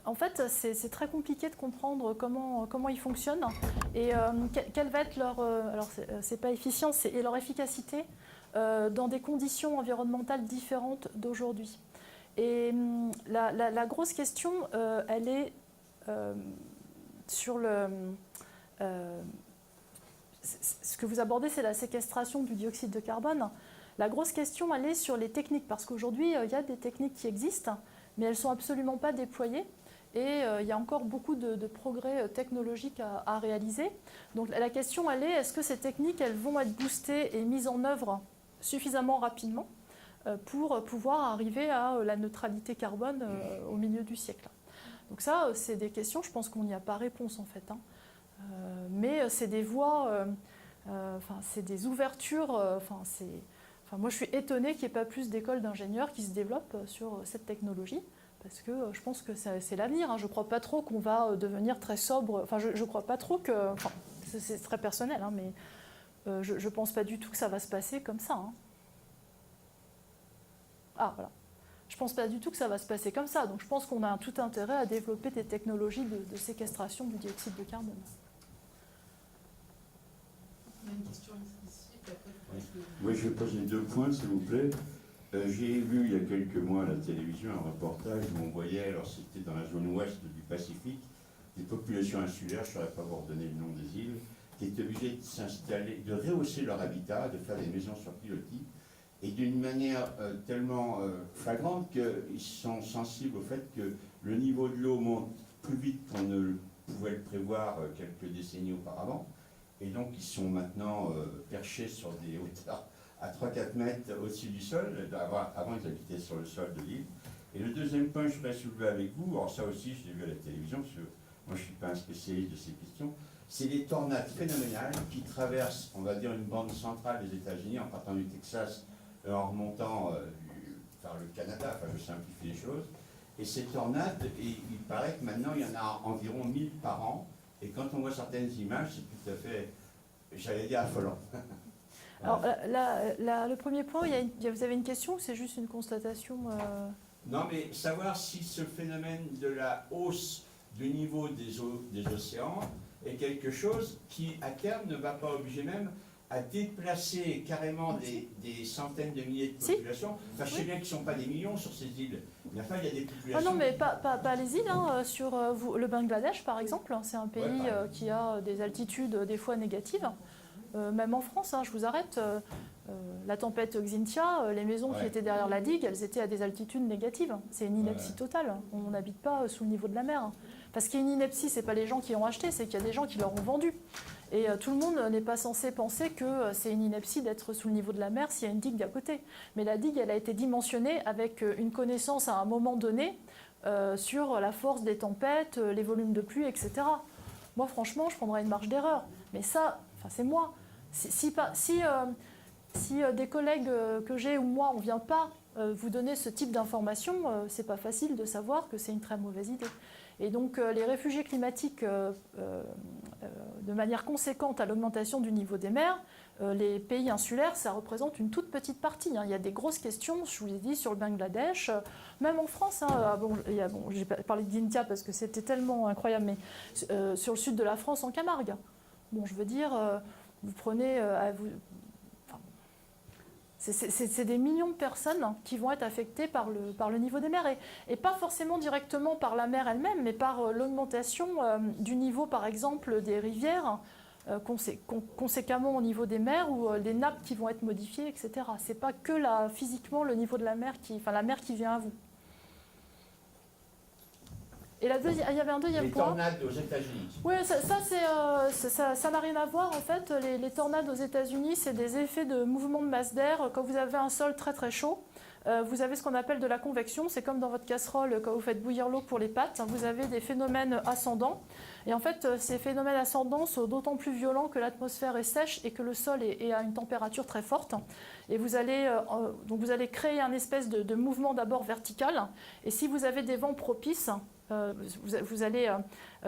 En fait, c'est très compliqué de comprendre comment ils fonctionnent et quelle va être leur... alors, c'est pas efficient, et leur efficacité dans des conditions environnementales différentes d'aujourd'hui. Et la grosse question, elle est sur ce que vous abordez, c'est la séquestration du dioxyde de carbone. La grosse question, elle est sur les techniques, parce qu'aujourd'hui, il y a des techniques qui existent, mais elles ne sont absolument pas déployées. Et il y a encore beaucoup de progrès technologiques à réaliser. Donc la question, elle est, est-ce que ces techniques, elles vont être boostées et mises en œuvre suffisamment rapidement pour pouvoir arriver à la neutralité carbone au milieu du siècle? Donc ça, c'est des questions, je pense qu'on n'y a pas réponse en fait. Hein. Mais c'est des voies, c'est des ouvertures, moi je suis étonnée qu'il n'y ait pas plus d'écoles d'ingénieurs qui se développent sur cette technologie, parce que je pense que c'est l'avenir. Hein. Je ne crois pas trop qu'on va devenir très sobre, je ne crois pas trop que, c'est très personnel, hein, mais je ne pense pas du tout que ça va se passer comme ça. Hein. Ah voilà. Je ne pense pas du tout que ça va se passer comme ça. Donc je pense qu'on a tout intérêt à développer des technologies de séquestration du dioxyde de carbone. Il y a une question ici, puis après, je pense que... Oui, je vais poser 2 points, s'il vous plaît. J'ai vu il y a quelques mois à la télévision un reportage où on voyait, alors c'était dans la zone ouest du Pacifique, des populations insulaires, je ne saurais pas vous redonner le nom des îles, qui étaient obligées de s'installer, de rehausser leur habitat, de faire des maisons sur pilotis, et d'une manière tellement flagrante qu'ils sont sensibles au fait que le niveau de l'eau monte plus vite qu'on ne pouvait le prévoir quelques décennies auparavant. Et donc ils sont maintenant perchés sur des hauteurs à 3-4 mètres au-dessus du sol. Avant ils habitaient sur le sol de l'île. Et le deuxième point que je voudrais soulever avec vous, alors ça aussi je l'ai vu à la télévision, parce que moi je ne suis pas un spécialiste de ces questions, c'est les tornades phénoménales qui traversent, on va dire, une bande centrale des États-Unis en partant du Texas, en remontant par le Canada, je simplifie les choses. Et ces tornades, il paraît que maintenant il y en a environ 1000 par an. Et quand on voit certaines images, c'est tout à fait, j'allais dire, affolant. Alors, le premier point, vous avez une question ou c'est juste une constatation Non, mais savoir si ce phénomène de la hausse du niveau des océans est quelque chose qui, à terme, ne va pas obliger même à déplacer carrément des centaines de milliers de populations. Je sais bien qu'ils ne sont pas des millions sur ces îles, mais enfin, il y a des populations... Ah non, mais pas les îles. Hein. Sur le Bangladesh, par exemple, c'est un pays qui a des altitudes des fois négatives. Même en France, hein, je vous arrête, la tempête Xynthia, les maisons qui étaient derrière la digue, elles étaient à des altitudes négatives. C'est une ineptie totale. On n'habite pas sous le niveau de la mer. Parce qu'il y a une ineptie, ce n'est pas les gens qui ont acheté, c'est qu'il y a des gens qui leur ont vendu. Et tout le monde n'est pas censé penser que c'est une ineptie d'être sous le niveau de la mer s'il y a une digue d'à côté. Mais la digue, elle a été dimensionnée avec une connaissance à un moment donné sur la force des tempêtes, les volumes de pluie, etc. Moi, franchement, je prendrais une marge d'erreur. Mais ça, c'est moi. Si des collègues que j'ai ou moi, on ne vient pas vous donner ce type d'informations, c'est pas facile de savoir que c'est une très mauvaise idée. Et donc les réfugiés climatiques, de manière conséquente à l'augmentation du niveau des mers, les pays insulaires, ça représente une toute petite partie. Hein. Il y a des grosses questions, je vous l'ai dit, sur le Bangladesh, même en France. Hein, j'ai parlé de Xynthia parce que c'était tellement incroyable, mais sur le sud de la France, en Camargue. Bon, je veux dire, vous prenez... c'est des millions de personnes qui vont être affectées par le niveau des mers, et pas forcément directement par la mer elle-même, mais par l'augmentation du niveau, par exemple, des rivières, conséquemment au niveau des mers, ou les nappes qui vont être modifiées, etc. C'est pas que physiquement le niveau de la mer la mer qui vient à vous. Et il y avait un deuxième point. Les tornades aux États-Unis. Oui, ça n'a rien à voir en fait. Les tornades aux États-Unis, c'est des effets de mouvement de masse d'air. Quand vous avez un sol très très chaud, vous avez ce qu'on appelle de la convection. C'est comme dans votre casserole quand vous faites bouillir l'eau pour les pâtes. Vous avez des phénomènes ascendants. Et en fait, ces phénomènes ascendants sont d'autant plus violents que l'atmosphère est sèche et que le sol est à une température très forte. Et vous allez créer un espèce de mouvement d'abord vertical. Et si vous avez des vents propices, vous allez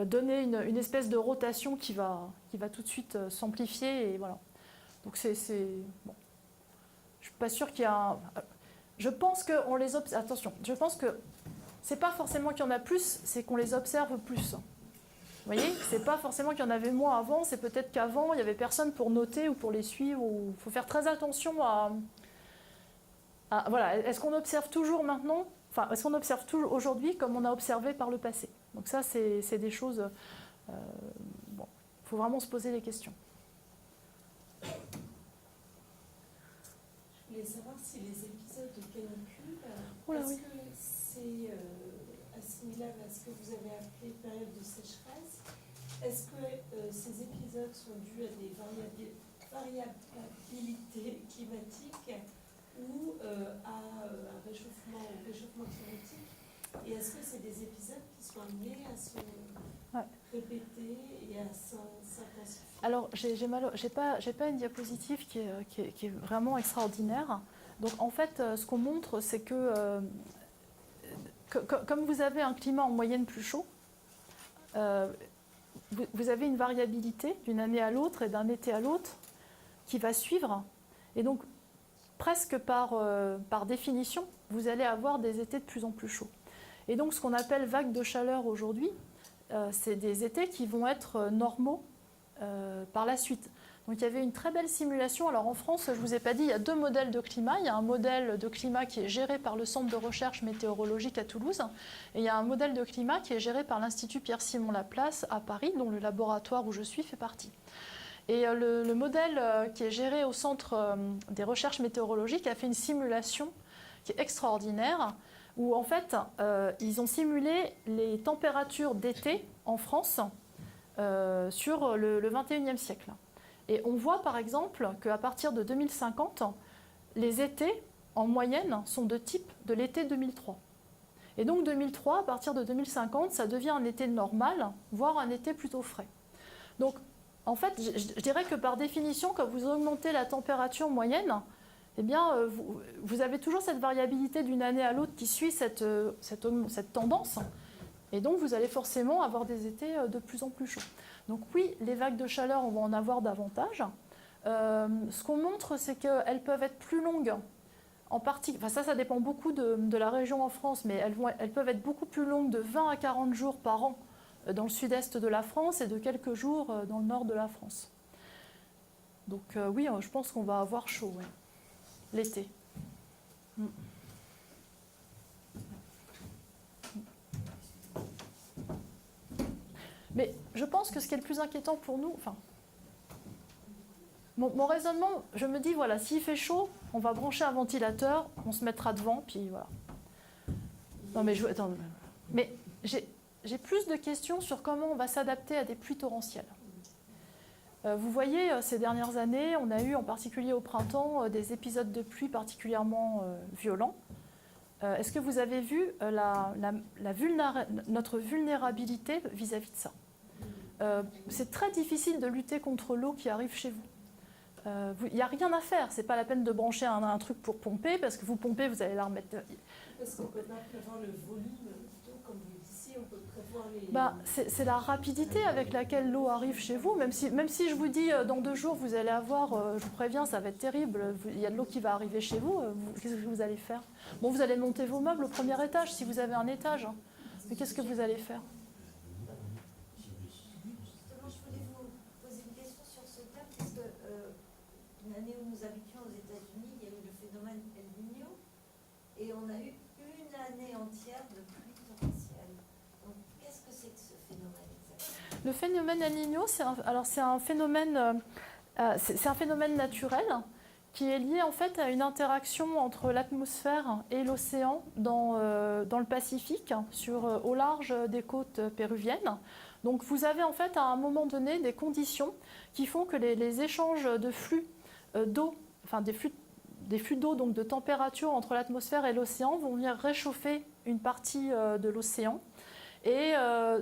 donner une espèce de rotation qui va tout de suite s'amplifier. Et voilà. Donc bon. Je ne suis pas sûre qu'il y a Je pense qu'on les observe. Attention, je pense que ce n'est pas forcément qu'il y en a plus, c'est qu'on les observe plus. Vous voyez, c'est pas forcément qu'il y en avait moins avant, c'est peut-être qu'avant, il n'y avait personne pour noter ou pour les suivre. Il faut faire très attention voilà. Est-ce qu'on observe toujours maintenant ? Enfin, est-ce qu'on observe toujours aujourd'hui comme on a observé par le passé ? Donc ça, c'est des choses... il faut vraiment se poser les questions. voulais savoir si les épisodes de canicule, Oula, est-ce oui. que c'est assimilable à ce que vous avez appelé période de sécheresse? Est-ce que ces épisodes sont dus à des variabilités climatiques ou à un réchauffement climatique? Et est-ce que c'est des épisodes qui sont amenés à se répéter et à s'intensifier? Alors, j'ai pas une diapositive qui est vraiment extraordinaire. Donc, en fait, ce qu'on montre, c'est que comme vous avez un climat en moyenne plus chaud, vous avez une variabilité d'une année à l'autre et d'un été à l'autre qui va suivre. Et donc, presque par définition, vous allez avoir des étés de plus en plus chauds. Et donc, ce qu'on appelle vagues de chaleur aujourd'hui, c'est des étés qui vont être normaux par la suite. Donc, il y avait une très belle simulation. Alors, en France, je ne vous ai pas dit, il y a 2 modèles de climat. Il y a un modèle de climat qui est géré par le Centre de recherche météorologique à Toulouse. Et il y a un modèle de climat qui est géré par l'Institut Pierre-Simon Laplace à Paris, dont le laboratoire où je suis fait partie. Et le modèle qui est géré au Centre des recherches météorologiques a fait une simulation qui est extraordinaire, où en fait, ils ont simulé les températures d'été en France sur le 21e siècle. Et on voit par exemple qu'à partir de 2050, les étés en moyenne sont de type de l'été 2003. Et donc 2003, à partir de 2050, ça devient un été normal, voire un été plutôt frais. Donc en fait, je dirais que par définition, quand vous augmentez la température moyenne, eh bien, vous avez toujours cette variabilité d'une année à l'autre qui suit cette tendance. Et donc, vous allez forcément avoir des étés de plus en plus chauds. Donc oui, les vagues de chaleur, on va en avoir davantage. Ce qu'on montre, c'est qu'elles peuvent être plus longues. En partie, enfin ça dépend beaucoup de la région en France, mais elles peuvent être beaucoup plus longues, de 20 à 40 jours par an dans le sud-est de la France et de quelques jours dans le nord de la France. Donc oui, je pense qu'on va avoir chaud, ouais, l'été. Mais je pense que ce qui est le plus inquiétant pour nous, enfin, mon raisonnement, je me dis, voilà, s'il fait chaud, on va brancher un ventilateur, on se mettra devant, puis voilà. Non mais attends, mais j'ai plus de questions sur comment on va s'adapter à des pluies torrentielles. Vous voyez, ces dernières années, on a eu, en particulier au printemps, des épisodes de pluie particulièrement violents. Est-ce que vous avez vu notre vulnérabilité vis-à-vis de ça? C'est très difficile de lutter contre l'eau qui arrive chez vous. Il n'y a rien à faire. Ce n'est pas la peine de brancher un truc pour pomper, parce que vous pompez, vous allez la remettre. Est-ce qu'on peut pas prévoir le volume d'eau, comme vous le disiez, on peut prévoir les... C'est la rapidité avec laquelle l'eau arrive chez vous. Même si je vous dis, dans 2 jours, vous allez avoir, je vous préviens, ça va être terrible, il y a de l'eau qui va arriver chez vous, qu'est-ce que vous allez faire? Bon, vous allez monter vos meubles au premier étage, si vous avez un étage. Hein. Mais qu'est-ce que vous allez faire? Justement, je voulais vous poser une question sur ce thème, puisque une année où nous habitions aux États-Unis, il y a eu le phénomène El Niño, et on a eu une année entière de pluie torrentielle. Donc, qu'est-ce que c'est que ce phénomène exactement? Le phénomène El Niño, c'est un phénomène naturel qui est lié en fait à une interaction entre l'atmosphère et l'océan dans le Pacifique, au large des côtes péruviennes. Donc vous avez en fait à un moment donné des conditions qui font que les échanges de flux d'eau, enfin des flux d'eau, donc de température entre l'atmosphère et l'océan, vont venir réchauffer une partie de l'océan. Et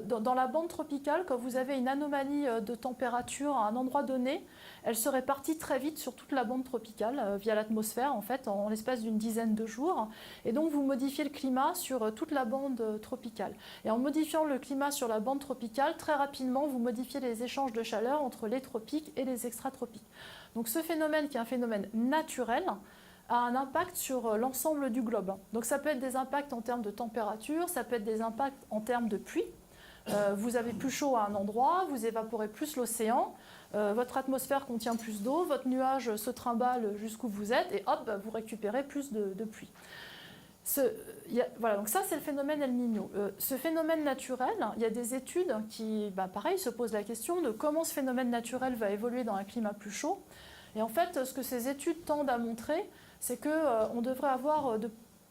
dans la bande tropicale, quand vous avez une anomalie de température à un endroit donné, elle se répartit très vite sur toute la bande tropicale via l'atmosphère, en fait, en l'espace d'une dizaine de jours. Et donc, vous modifiez le climat sur toute la bande tropicale. Et en modifiant le climat sur la bande tropicale, très rapidement, vous modifiez les échanges de chaleur entre les tropiques et les extratropiques. Donc, ce phénomène, qui est un phénomène naturel, a un impact sur l'ensemble du globe. Donc ça peut être des impacts en termes de température, ça peut être des impacts en termes de pluie. Vous avez plus chaud à un endroit, vous évaporez plus l'océan, votre atmosphère contient plus d'eau, votre nuage se trimballe jusqu'où vous êtes et hop, vous récupérez plus de pluie. Voilà, donc ça c'est le phénomène El Niño. Ce phénomène naturel, il y a des études qui, pareil, se posent la question de comment ce phénomène naturel va évoluer dans un climat plus chaud. Et en fait, ce que ces études tendent à montrer, c'est qu'on devrait avoir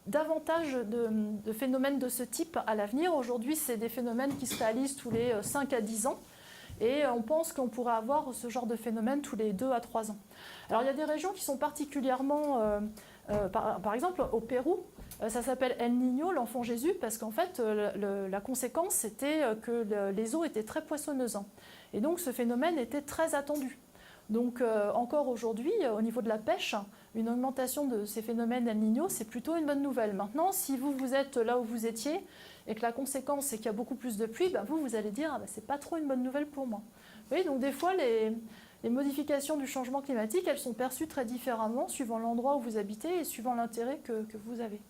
davantage de phénomènes de ce type à l'avenir. Aujourd'hui, c'est des phénomènes qui se réalisent tous les 5 à 10 ans. Et on pense qu'on pourrait avoir ce genre de phénomène tous les 2 à 3 ans. Alors il y a des régions qui sont particulièrement, par exemple au Pérou, ça s'appelle El Niño, l'enfant Jésus, parce qu'en fait la conséquence c'était que les eaux étaient très poissonneuses. Et donc ce phénomène était très attendu. Donc encore aujourd'hui, au niveau de la pêche, une augmentation de ces phénomènes El Niño, c'est plutôt une bonne nouvelle. Maintenant, si vous êtes là où vous étiez, et que la conséquence c'est qu'il y a beaucoup plus de pluie, vous allez dire c'est pas trop une bonne nouvelle pour moi. Vous voyez, donc des fois les modifications du changement climatique, elles sont perçues très différemment suivant l'endroit où vous habitez et suivant l'intérêt que vous avez.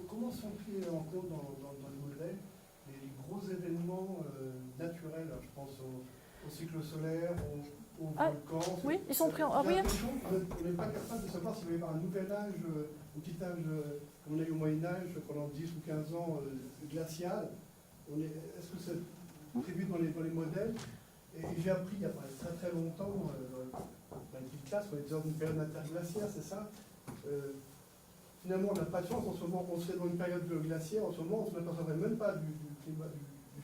Comment sont pris en compte dans le modèle les gros événements naturels? Je pense au cycle solaire, au volcan. Oui, ils sont pris en compte. On n'est pas capable de savoir s'il va y avoir un nouvel âge, un petit âge, comme on a eu au Moyen-Âge, pendant 10 ou 15 ans glacial. Est-ce que c'est prévu dans les modèles? Et j'ai appris il y a très très longtemps, dans une petite classe, on est dans une période interglaciaire, c'est ça? Finalement, on n'a pas de chance. En ce moment, on serait dans une période glaciaire. En ce moment, on ne s'apercevrait même pas du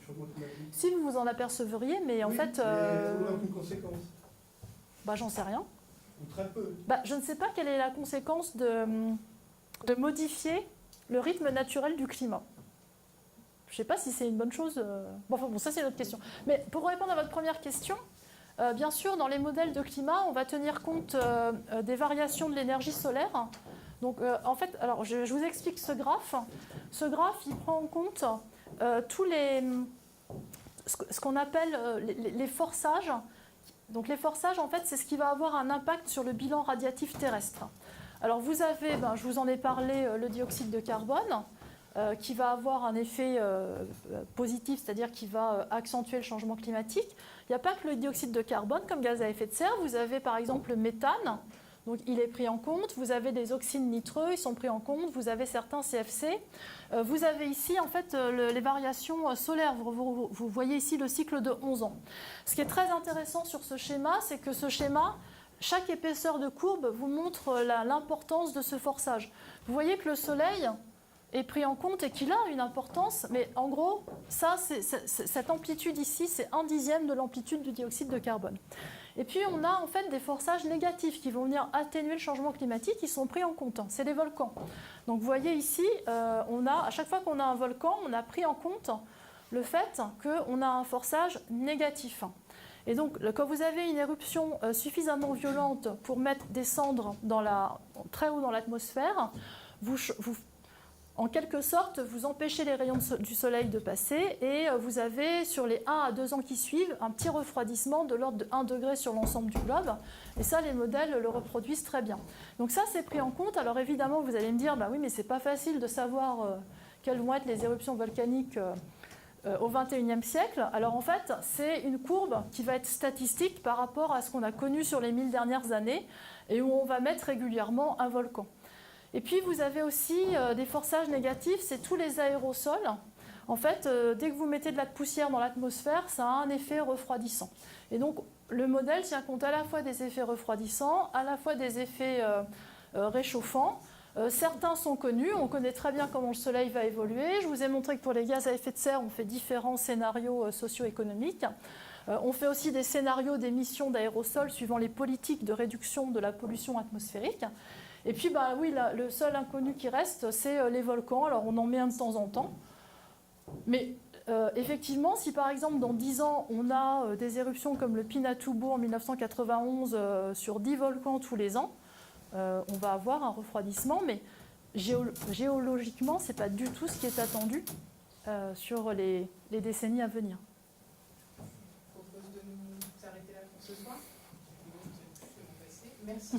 changement climatique. Si vous vous en apercevriez, mais en fait... Mais on n'a aucune conséquence. J'en sais rien. Ou très peu. Je ne sais pas quelle est la conséquence de modifier le rythme naturel du climat. Je ne sais pas si c'est une bonne chose. Bon, ça c'est une autre question. Mais pour répondre à votre première question, bien sûr, dans les modèles de climat, on va tenir compte des variations de l'énergie solaire. Donc, en fait, alors je vous explique ce graphe. Ce graphe, il prend en compte tous ce qu'on appelle les forçages. Donc, les forçages, en fait, c'est ce qui va avoir un impact sur le bilan radiatif terrestre. Alors, vous avez, je vous en ai parlé, le dioxyde de carbone, qui va avoir un effet positif, c'est-à-dire qui va accentuer le changement climatique. Il n'y a pas que le dioxyde de carbone comme gaz à effet de serre. Vous avez, par exemple, le méthane. Donc, il est pris en compte. Vous avez des oxydes nitreux, ils sont pris en compte. Vous avez certains CFC. Vous avez ici, en fait, les variations solaires. Vous voyez ici le cycle de 11 ans. Ce qui est très intéressant sur ce schéma, c'est que ce schéma, chaque épaisseur de courbe vous montre l'importance de ce forçage. Vous voyez que le Soleil est pris en compte et qu'il a une importance, mais en gros, cette amplitude ici, c'est 1/10 de l'amplitude du dioxyde de carbone. Et puis, on a en fait des forçages négatifs qui vont venir atténuer le changement climatique, qui sont pris en compte. C'est les volcans. Donc, vous voyez ici, à chaque fois qu'on a un volcan, on a pris en compte le fait qu'on a un forçage négatif. Et donc, quand vous avez une éruption suffisamment violente pour mettre des cendres très haut dans l'atmosphère, en quelque sorte, vous empêchez les rayons du soleil de passer et vous avez, sur les 1 à 2 ans qui suivent, un petit refroidissement de l'ordre de 1 degré sur l'ensemble du globe. Et ça, les modèles le reproduisent très bien. Donc ça, c'est pris en compte. Alors évidemment, vous allez me dire, oui, mais c'est pas facile de savoir quelles vont être les éruptions volcaniques au XXIe siècle. Alors en fait, c'est une courbe qui va être statistique par rapport à ce qu'on a connu sur les 1000 dernières années et où on va mettre régulièrement un volcan. Et puis, vous avez aussi des forçages négatifs, c'est tous les aérosols. En fait, dès que vous mettez de la poussière dans l'atmosphère, ça a un effet refroidissant. Et donc, le modèle tient compte à la fois des effets refroidissants, à la fois des effets réchauffants. Certains sont connus, on connaît très bien comment le Soleil va évoluer. Je vous ai montré que pour les gaz à effet de serre, on fait différents scénarios socio-économiques. On fait aussi des scénarios d'émissions d'aérosols suivant les politiques de réduction de la pollution atmosphérique. Et puis, oui, le seul inconnu qui reste, c'est les volcans. Alors, on en met un de temps en temps. Mais effectivement, si par exemple, dans 10 ans, on a des éruptions comme le Pinatubo en 1991 sur 10 volcans tous les ans, on va avoir un refroidissement. Mais géologiquement, ce n'est pas du tout ce qui est attendu sur les décennies à venir. Je propose de nous arrêter là pour ce soir. Merci.